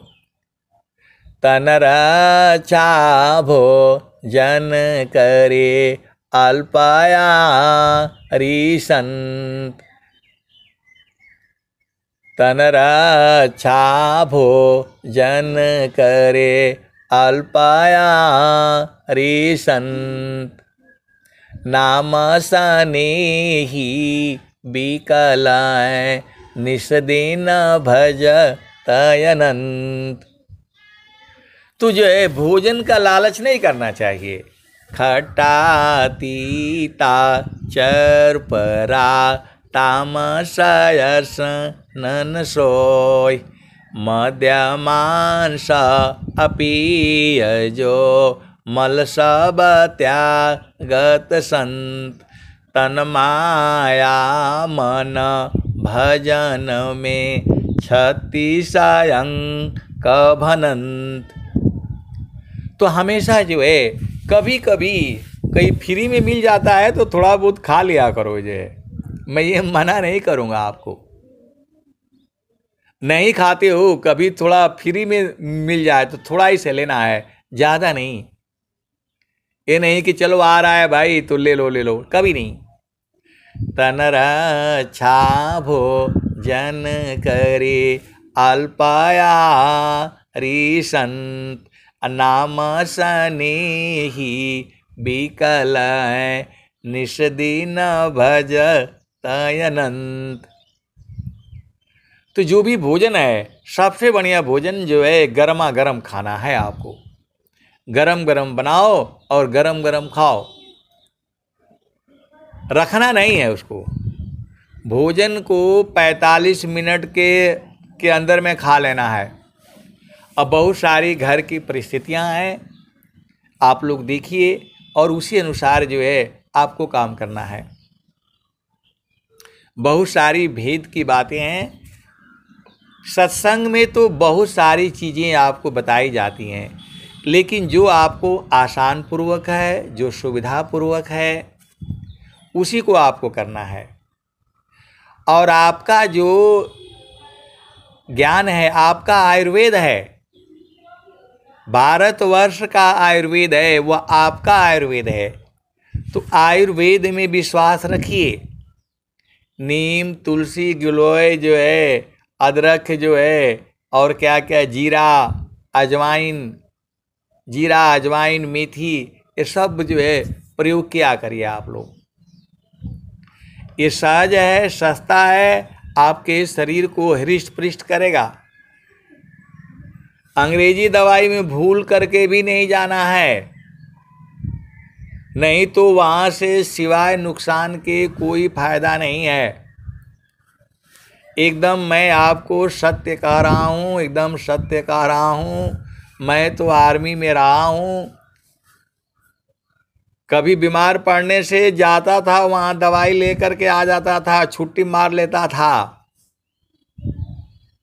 A: तन रक्षा भोजन करे अल्पाया रिसंत, तन रक्षा भोजन करे अल्पाया रिसंत, नाम सनेही बिकलाय निषदीन भज तयनंत। तो जो है भोजन का लालच नहीं करना चाहिए। खट्टा तीता चरपरा तामसयस नन सोय, मद्य मांस अपीयजो मल सब त्यागत संत, तन माया मन भजन में छत्तीसयं कभनंत। तो हमेशा जो है कभी कभी कहीं फ्री में मिल जाता है तो थोड़ा बहुत खा लिया करो। जो है मैं ये मना नहीं करूँगा आपको, नहीं खाते हो कभी थोड़ा फ्री में मिल जाए तो थोड़ा ही से लेना है, ज़्यादा नहीं। ये नहीं कि चलो आ रहा है भाई तो ले लो ले लो, कभी नहीं। तन रक्षा भोजन करे अल्पाया रिसंत, नाम सनेही बिकलय निषदीन भज तयनंत। तो जो भी भोजन है सबसे बढ़िया भोजन जो है गर्मा गर्म खाना है। आपको गरम गरम बनाओ और गरम गरम खाओ, रखना नहीं है उसको। भोजन को 45 मिनट के अंदर में खा लेना है। अब बहुत सारी घर की परिस्थितियां हैं, आप लोग देखिए और उसी अनुसार जो है आपको काम करना है। बहुत सारी भेद की बातें हैं सत्संग में, तो बहुत सारी चीज़ें आपको बताई जाती हैं, लेकिन जो आपको आसान पूर्वक है, जो सुविधा पूर्वक है, उसी को आपको करना है। और आपका जो ज्ञान है, आपका आयुर्वेद है, भारतवर्ष का आयुर्वेद है, वह आपका आयुर्वेद है। तो आयुर्वेद में विश्वास रखिए। नीम, तुलसी, गिलोय जो है, अदरक जो है, और क्या क्या जीरा अजवाइन मेथी, ये सब जो है प्रयोग किया करिए आप लोग। ये सहज है, सस्ता है, आपके शरीर को हृष्ट पुष्ट करेगा। अंग्रेजी दवाई में भूल करके भी नहीं जाना है, नहीं तो वहाँ से सिवाय नुकसान के कोई फायदा नहीं है। एकदम मैं आपको सत्य कह रहा हूँ, एकदम सत्य कह रहा हूँ। मैं तो आर्मी में रहा हूँ, कभी बीमार पड़ने से जाता था वहाँ, दवाई लेकर के आ जाता था, छुट्टी मार लेता था,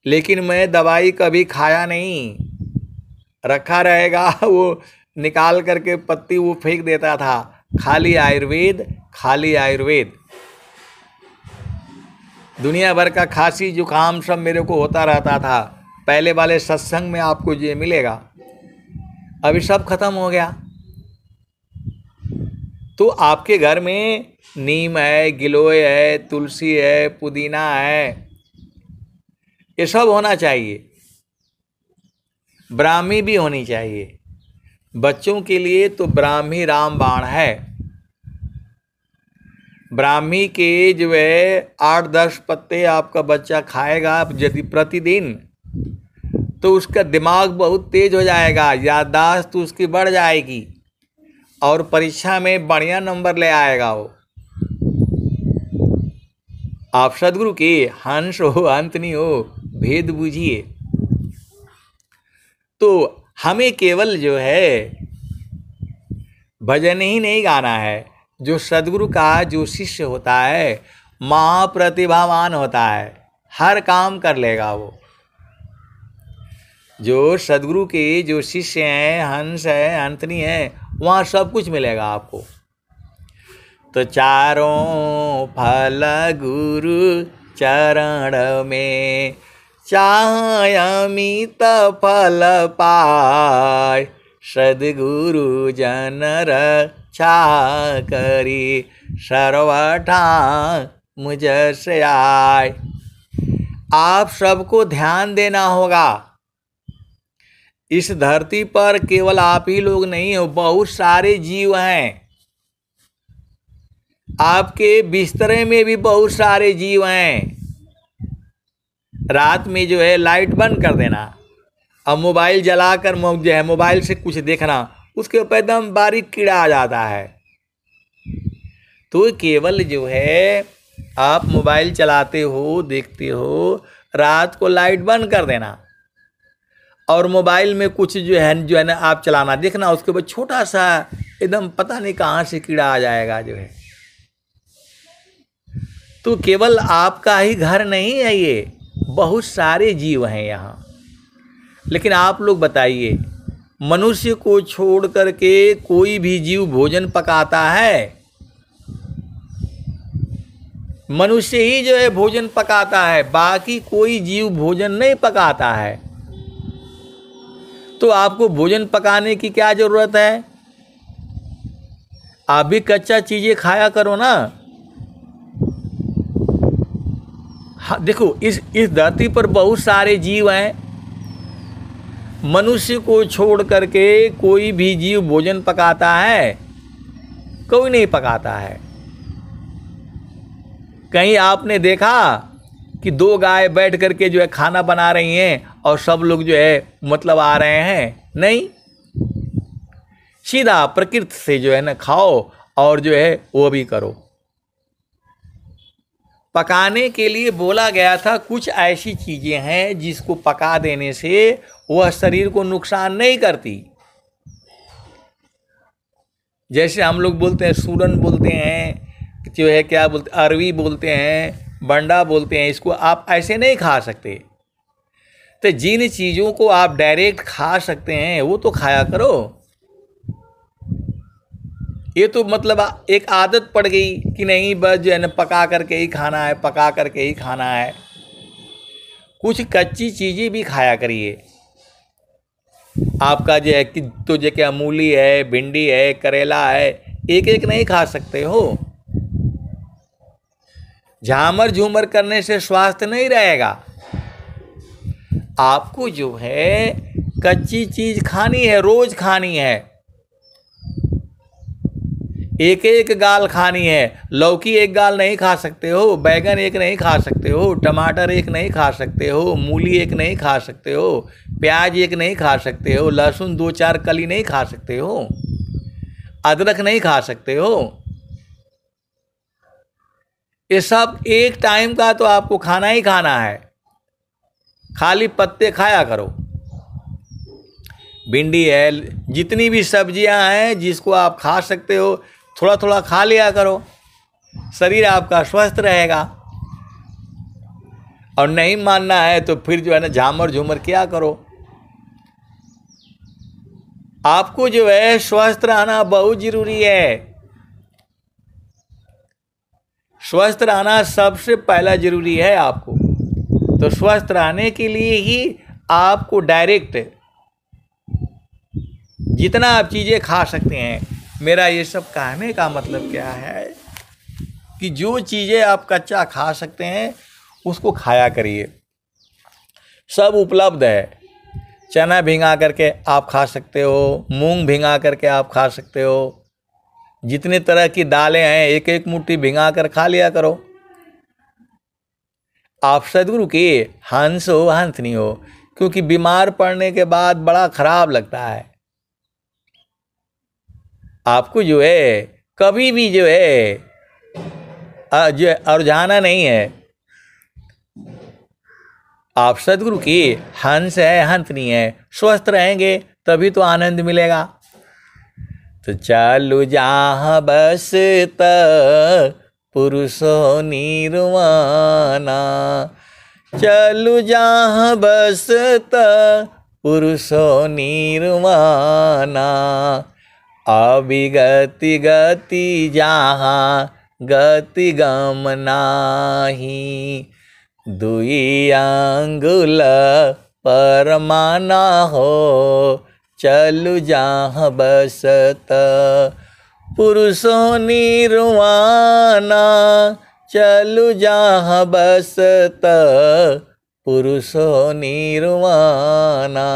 A: लेकिन मैं दवाई कभी खाया नहीं। रखा रहेगा वो निकाल करके पत्ती वो फेंक देता था। खाली आयुर्वेद, खाली आयुर्वेद। दुनिया भर का खांसी जुकाम सब मेरे को होता रहता था। पहले वाले सत्संग में आपको ये मिलेगा, अभी सब खत्म हो गया। तो आपके घर में नीम है, गिलोय है, तुलसी है, पुदीना है, ये सब होना चाहिए। ब्राह्मी भी होनी चाहिए। बच्चों के लिए तो ब्राह्मी रामबाण है। ब्राह्मी के जो है 8-10 पत्ते आपका बच्चा खाएगा यदि प्रतिदिन, तो उसका दिमाग बहुत तेज हो जाएगा, याददाश्त तो उसकी बढ़ जाएगी, और परीक्षा में बढ़िया नंबर ले आएगा वो। आप सदगुरु के हंस हो अंतनी हो, भेद बूझिए। तो हमें केवल जो है भजन ही नहीं गाना है। जो सदगुरु का जो शिष्य होता है महाप्रतिभावान होता है, हर काम कर लेगा वो। जो सदगुरु के जो शिष्य हैं, हंस है, अंतनी है, वहाँ सब कुछ मिलेगा आपको। तो चारों फल गुरु चरण में, चाहे अमित फल पाय, सद्गुरु जन रक्षा करी, सर्वथा मुझ से आए। आप सबको ध्यान देना होगा। इस धरती पर केवल आप ही लोग नहीं हो, बहुत सारे जीव हैं। आपके बिस्तरे में भी बहुत सारे जीव हैं। रात में जो है लाइट बंद कर देना, अब मोबाइल जलाकर जो है मोबाइल से कुछ देखना, उसके ऊपर एकदम बारीक कीड़ा आ जाता है। तो केवल जो है आप मोबाइल चलाते हो, देखते हो, रात को लाइट बंद कर देना और मोबाइल में कुछ जो है ना आप चलाना देखना, उसके ऊपर छोटा सा एकदम पता नहीं कहाँ से कीड़ा आ जाएगा जो है। तो केवल आपका ही घर नहीं है ये, बहुत सारे जीव हैं यहाँ। लेकिन आप लोग बताइए, मनुष्य को छोड़ करके कोई भी जीव भोजन पकाता है? मनुष्य ही जो है भोजन पकाता है, बाकी कोई जीव भोजन नहीं पकाता है। तो आपको भोजन पकाने की क्या जरूरत है? आप भी कच्चा चीजें खाया करो ना। हाँ, देखो इस धरती पर बहुत सारे जीव हैं। मनुष्य को छोड़ करके कोई भी जीव भोजन पकाता है? कोई नहीं पकाता है। कहीं आपने देखा कि दो गाय बैठ करके जो है खाना बना रही हैं और सब लोग जो है मतलब आ रहे हैं? नहीं, सीधा प्रकृति से जो है ना खाओ और जो है वो भी करो। पकाने के लिए बोला गया था, कुछ ऐसी चीजें हैं जिसको पका देने से वह शरीर को नुकसान नहीं करती। जैसे हम लोग बोलते हैं सूरन बोलते हैं, जो है क्या बोलते, अरवी बोलते हैं, बंडा बोलते हैं, इसको आप ऐसे नहीं खा सकते। तो जिन चीज़ों को आप डायरेक्ट खा सकते हैं वो तो खाया करो। ये तो मतलब एक आदत पड़ गई कि नहीं बस जो है ना पका करके ही खाना है, पका करके ही खाना है। कुछ कच्ची चीज़ें भी खाया करिए। आपका जो है कि तो जो क्या मूली है, भिंडी है, करेला है, एक एक नहीं खा सकते हो। झामर झूमर करने से स्वास्थ्य नहीं रहेगा। आपको जो है कच्ची चीज खानी है, रोज खानी है। एक एक गाल खानी है। लौकी एक गाल नहीं खा सकते हो, बैगन एक नहीं खा सकते हो, टमाटर एक नहीं खा सकते हो, मूली एक नहीं खा सकते हो, प्याज एक नहीं खा सकते हो, लहसुन दो चार कली नहीं खा सकते हो, अदरक नहीं खा सकते हो। ये सब एक टाइम का तो आपको खाना ही खाना है। खाली पत्ते खाया करो। भिंडी है, जितनी भी सब्जियां हैं जिसको आप खा सकते हो थोड़ा थोड़ा खा लिया करो, शरीर आपका स्वस्थ रहेगा। और नहीं मानना है तो फिर जो है ना झामर झूमर क्या करो। आपको जो है स्वस्थ रहना बहुत जरूरी है। स्वस्थ रहना सबसे पहला जरूरी है आपको। तो स्वस्थ रहने के लिए ही आपको डायरेक्ट जितना आप चीज़ें खा सकते हैं। मेरा ये सब कहने का मतलब क्या है कि जो चीज़ें आप कच्चा खा सकते हैं उसको खाया करिए। सब उपलब्ध है। चना भिंगा करके आप खा सकते हो, मूंग भिंगा करके आप खा सकते हो। जितने तरह की दालें हैं एक एक मुट्ठी भिंगा कर खा लिया करो। आप सद्गुरु के हंस हो, हंसनी हो। क्योंकि बीमार पड़ने के बाद बड़ा खराब लगता है। आपको जो है कभी भी जो है और जाना नहीं है। आप सदगुरु की हंस है, हंस नहीं है। स्वस्थ रहेंगे तभी तो आनंद मिलेगा। तो चालू जहाँ बसत पुरुषो निर्वाणा, चलू जहाँ बसत पुरुषो निर्वाणा, अविगति गति जहाँ गति गम नाही, दुई अंगुल परमाना हो, चलू जहाँ बसत पुरुषो निर्वाणा, चलू जहाँ बसत पुरुषो निर्वाणा,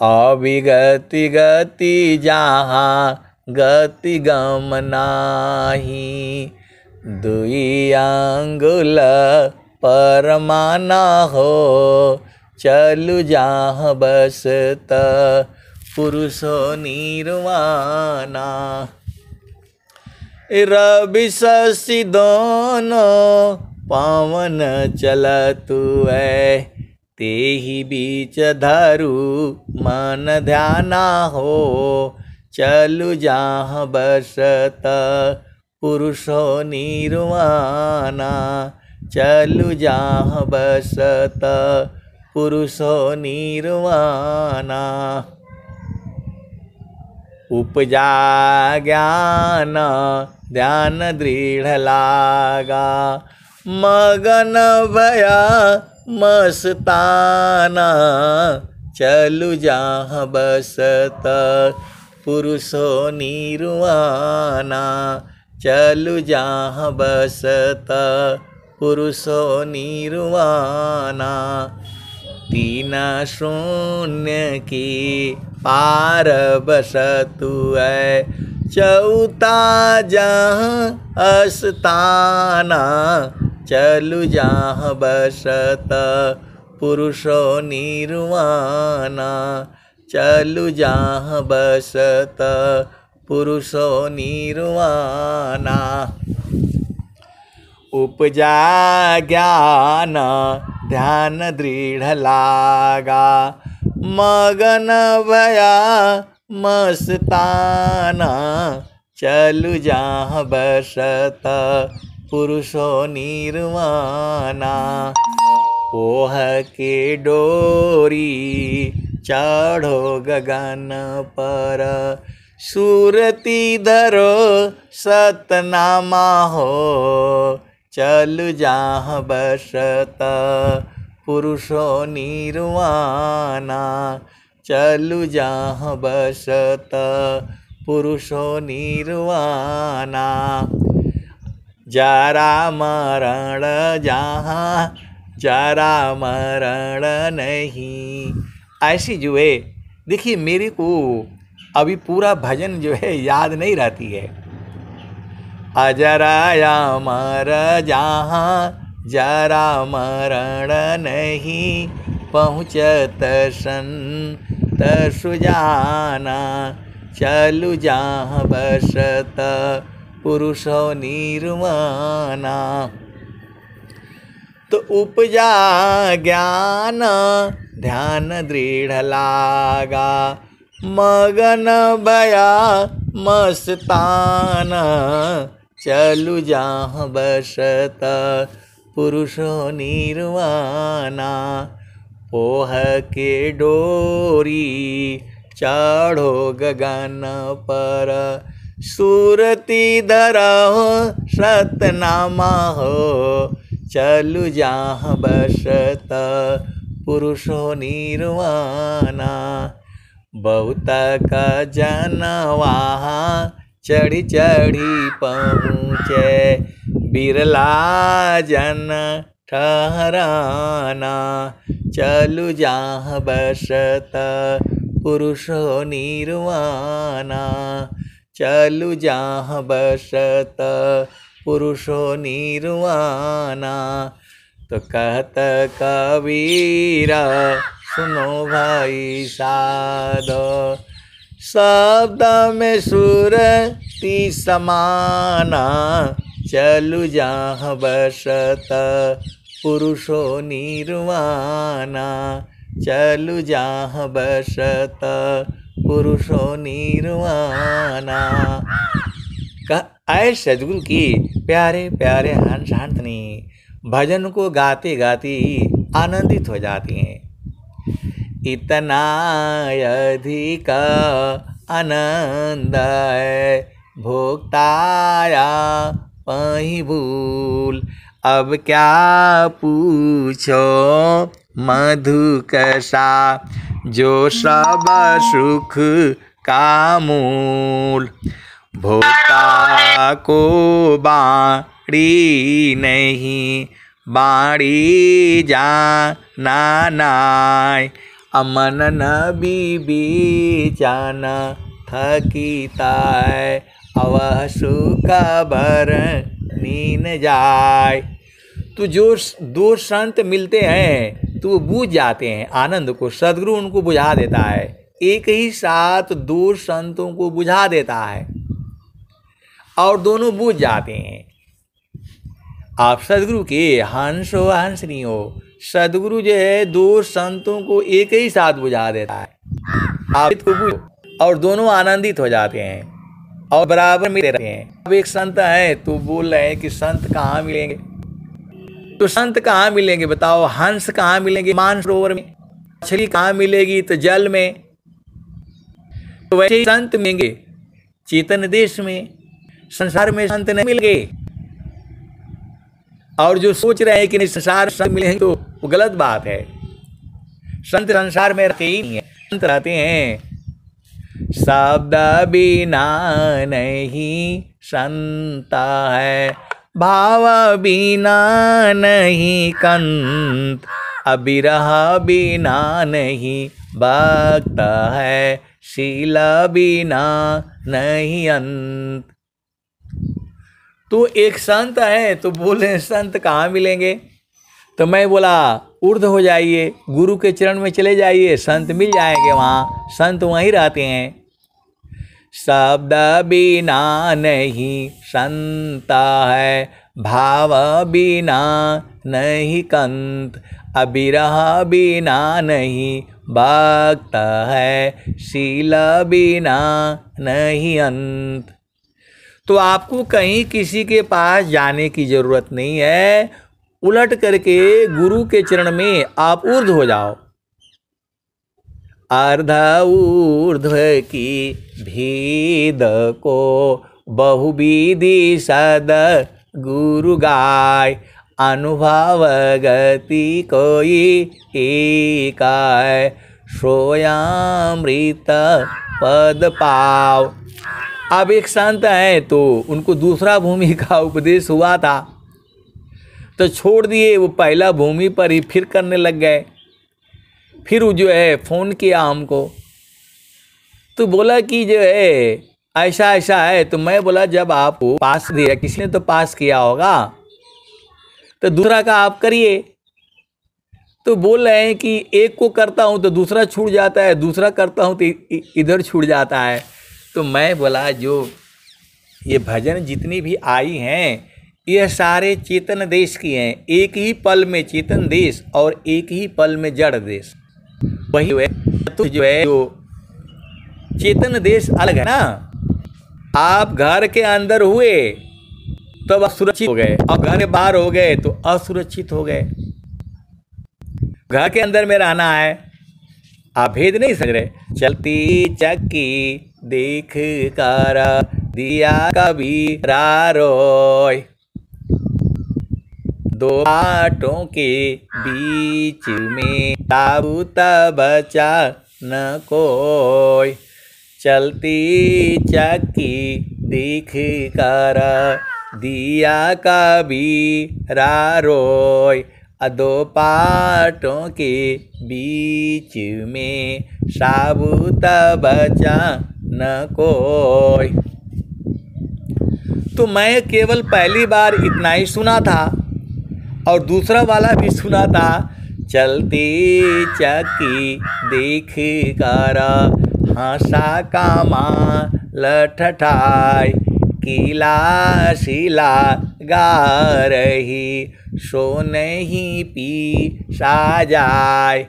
A: अविगति गति जहाँ गति गम नाही, दुई अंगुल परमाना हो, चलू जहाँ बसत पुरुषो निर्वाणा। रवि शशि दोनों पावन चलतु है, तेहि बीच धरु मन ध्याना हो, चलू जहाँ बसत पुरुषो निर्वाणा, चलू जहाँ बसत पुरुषो निर्वाणा। उपजा ज्ञान ध्यान दृढ़ लागा, मगन भया मस्ताना, चलू जहाँ बसत पुरुषो निर्वाणा, चलू जहाँ बसत पुरुषो निर्वाणा। तीन शून्य की पार बसतु है, चौथा जहाँ अस्ताना, चलू जहाँ बसत पुरुषो निर्वाणा, चलू जहाँ बसत पुरुषो निर्वाणा। उपजा ज्ञान ध्यान दृढ़ लागा, मगन भया मस्ताना, चलू जहाँ बसत पुरुषो निर्वाणा। पोह के डोरी चढ़ो गगन पर, सूरती धरो सतनामा हो, चलू जहाँ बसत पुरुषो निर्वाणा, चलू जहाँ बसत पुरुषो निर्वाणा। जरा मरण जहाँ जरा मरण नहीं, ऐसी जो है देखिए मेरे को अभी पूरा भजन जो है याद नहीं रहती है। अजरा अमर जहाँ जरा मरण नहीं, पहुँचत संत सुजाना, चलू जहाँ बसत पुरुषो निर्वाणा। तो उपजा ज्ञान ध्यान दृढ़ लागा, मगन भया मस्ताना, चलू जहाँ बसत पुरुषो निर्वाणा। पोह के डोरी चढ़ो गगन पर, सूरती धरहो सतनामा हो, चलू जहाँ बसत पुरुषो निर्वाणा। बहुत का जन वहाँ चढ़ी चढ़ी पहुँचे, बिरला जन ठहराना, चलू जहाँ बसत पुरुषो निर्वाणा, चलू जहाँ बसत पुरुषो निर्वाणा। तो कहत कबीरा सुनो भाई साधो, शब्द में सुरति समाना, चलु जहाँ बसत पुरुषो निर्वाणा, चलु जहाँ बसत पुरुषो निर्वाणा। ऐ सदगुरु की प्यारे प्यारे हंस हंसनी भजन को गाते गाते आनंदित हो जाती हैं। इतना अधिक आनंद है भोक्ताया पही भूल, अब क्या पूछो मधु कसा, जो सब सुख का मूल। भोक्ता को बाड़ी नहीं, बाड़ी जाना नाय, अमन न बीचान थकीताय, अवह सुख भर नीन जाय। तो जो दो संत मिलते हैं तो वो बूझ जाते हैं आनंद को, सदगुरु उनको बुझा देता है। एक ही साथ दो संतों को बुझा देता है और दोनों बूझ जाते हैं। आप सदगुरु के हंस हो हंसनी हो, सदगुरु जो है दो संतों को एक ही साथ बुझा देता है। आप इसको बूझो और दोनों आनंदित हो जाते हैं और बराबर मिलते रहते हैं। अब एक संत है तो बोल रहे हैं कि संत कहाँ मिलेंगे, तो संत कहाँ मिलेंगे बताओ? हंस कहाँ मिलेंगे? मानसरोवर में। मछली कहाँ मिलेगी? तो जल में। तो वैसे ही संत मिलेंगे चेतन देश में, संसार में संत नहीं मिल गए। और जो सोच रहे हैं कि नहीं संसार संत मिलेंगे तो वो गलत बात है। संत संसार में रहते ही नहीं है, संत रहते हैं शब्द बिना नहीं संत है, भाव बिना नहीं कंत, अबिरह बिना नहीं भक्त है, शील बिना नहीं अंत। तो एक संत है तो बोले संत कहाँ मिलेंगे? तो मैं बोला ऊर्ध हो जाइए, गुरु के चरण में चले जाइए, संत मिल जाएंगे वहाँ, संत वहीं रहते हैं। शब्द बिना नहीं संत है, भाव बिना नहीं कंत, अबिरह बिना नहीं भक्त है, शील बिना नहीं अंत। तो आपको कहीं किसी के पास जाने की जरूरत नहीं है, उलट करके गुरु के चरण में आप ऊर्ध्व हो जाओ। अर्ध ऊर्ध्व की भेद को बहुविधि सद गुरु गाय, अनुभव गति कोई एक है, सोयामृत पद पाव। अब एक संत है तो उनको दूसरा भूमि का उपदेश हुआ था तो छोड़ दिए, वो पहला भूमि पर ही फिर करने लग गए। फिर वो जो है फ़ोन किया हमको तो बोला कि जो है ऐसा ऐसा है। तो मैं बोला जब आप पास दिया, किसी ने तो पास किया होगा, तो दूसरा का आप करिए। तो बोल रहे हैं कि एक को करता हूँ तो दूसरा छूट जाता है, दूसरा करता हूँ तो इधर छूट जाता है। तो मैं बोला जो ये भजन जितनी भी आई हैं ये सारे चेतन देश की हैं। एक ही पल में चेतन देश और एक ही पल में जड़ देश, वही है। तो जो है जो चेतन देश अलग है ना। आप घर के अंदर हुए तब आप सुरक्षित हो गए, और घर के बाहर हो गए तो असुरक्षित हो गए। घर के अंदर में रहना है, आप भेद नहीं समझ रहे। चलती चक्की देख कर दिया कबीरा रोय, दो बाटों के बीच में ताबूत बचा न कोई। चलती चक्की देख कर दिया कबीरा रोय, दो पाटों के बीच में साबूत बचा न कोई। तो मैं केवल पहली बार इतना ही सुना था और दूसरा वाला भी सुना था। चलती चक्की देख कर हंसा कामा लठठाई, किला शिला गा रही, सो नहीं पी सा जाय।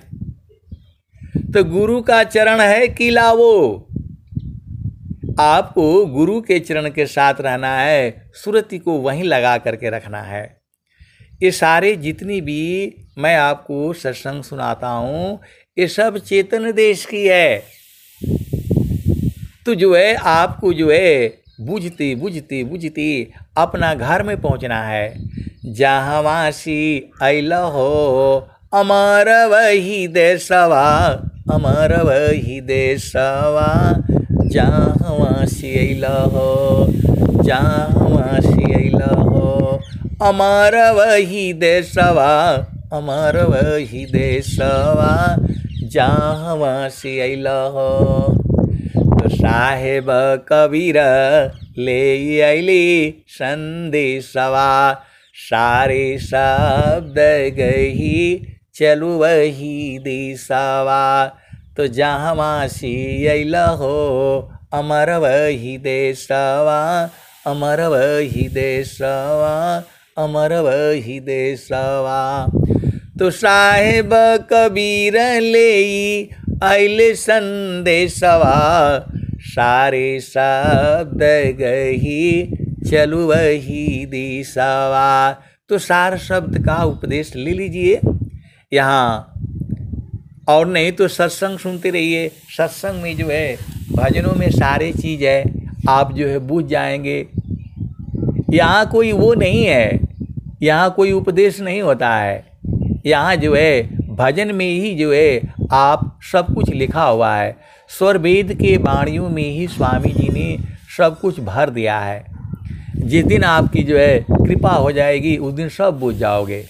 A: तो गुरु का चरण है किला, वो आपको गुरु के चरण के साथ रहना है, सुरति को वहीं लगा करके रखना है। ये सारे जितनी भी मैं आपको सत्संग सुनाता हूँ, ये सब चेतन देश की है। तो जो है आपको जो है बुझती बुझती बुझती अपना घर में पहुँचना है। जहाँ वासी अल हो अमर वही देशवा, अमर वही देशवा, जहाँ वासी अल हो, जहाँ वासी अल हो, अमर वही देशवा, अमर वही देशवा, जहाँ वासी अल हो। तो साहेब कबीर ले अली संदेशवा, सारे शब्द गही चलू वही दिशवा। तो जहाँ वासी अल हो अमर वही देशवा, अमर वही देशवा, अमर वही देशवा। तो साहेब कबीर ले अल संदेशवा, सारे शब्द गही चलू वही दिशवा। तो सार शब्द का उपदेश ले लीजिए यहाँ, और नहीं तो सत्संग सुनते रहिए। सत्संग में जो है भजनों में सारे चीज़ है, आप जो है बूझ जाएंगे। यहाँ कोई वो नहीं है, यहाँ कोई उपदेश नहीं होता है। यहाँ जो है भजन में ही जो है आप सब कुछ लिखा हुआ है। स्वर वेद के वाणियों में ही स्वामी जी ने सब कुछ भर दिया है। जिस दिन आपकी जो है कृपा हो जाएगी, उस दिन सब बुझ जाओगे।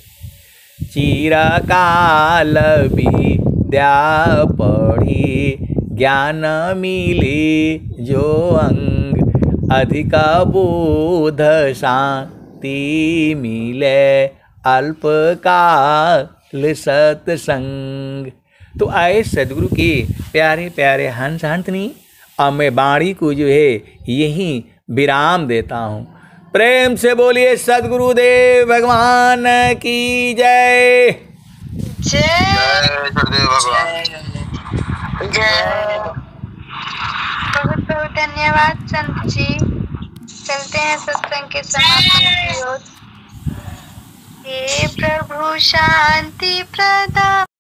A: चिरकाल विद्या पढ़ी, ज्ञान मिली जो अंग, अधिक बोध शांति मिले, अल्पकाल सत्संग। तो आए सदगुरु के प्यारे प्यारे हंस हंसनी, अब मैं वाणी को जो है यहीं विराम देता हूँ। प्रेम से बोलिए सदगुरुदेव भगवान की जय।
B: जय गुरुदेव भगवान, जय। बहुत बहुत धन्यवाद संत जी। चलते हैं सत्संग के समापन की ओर। हे प्रभु शांति प्रदान।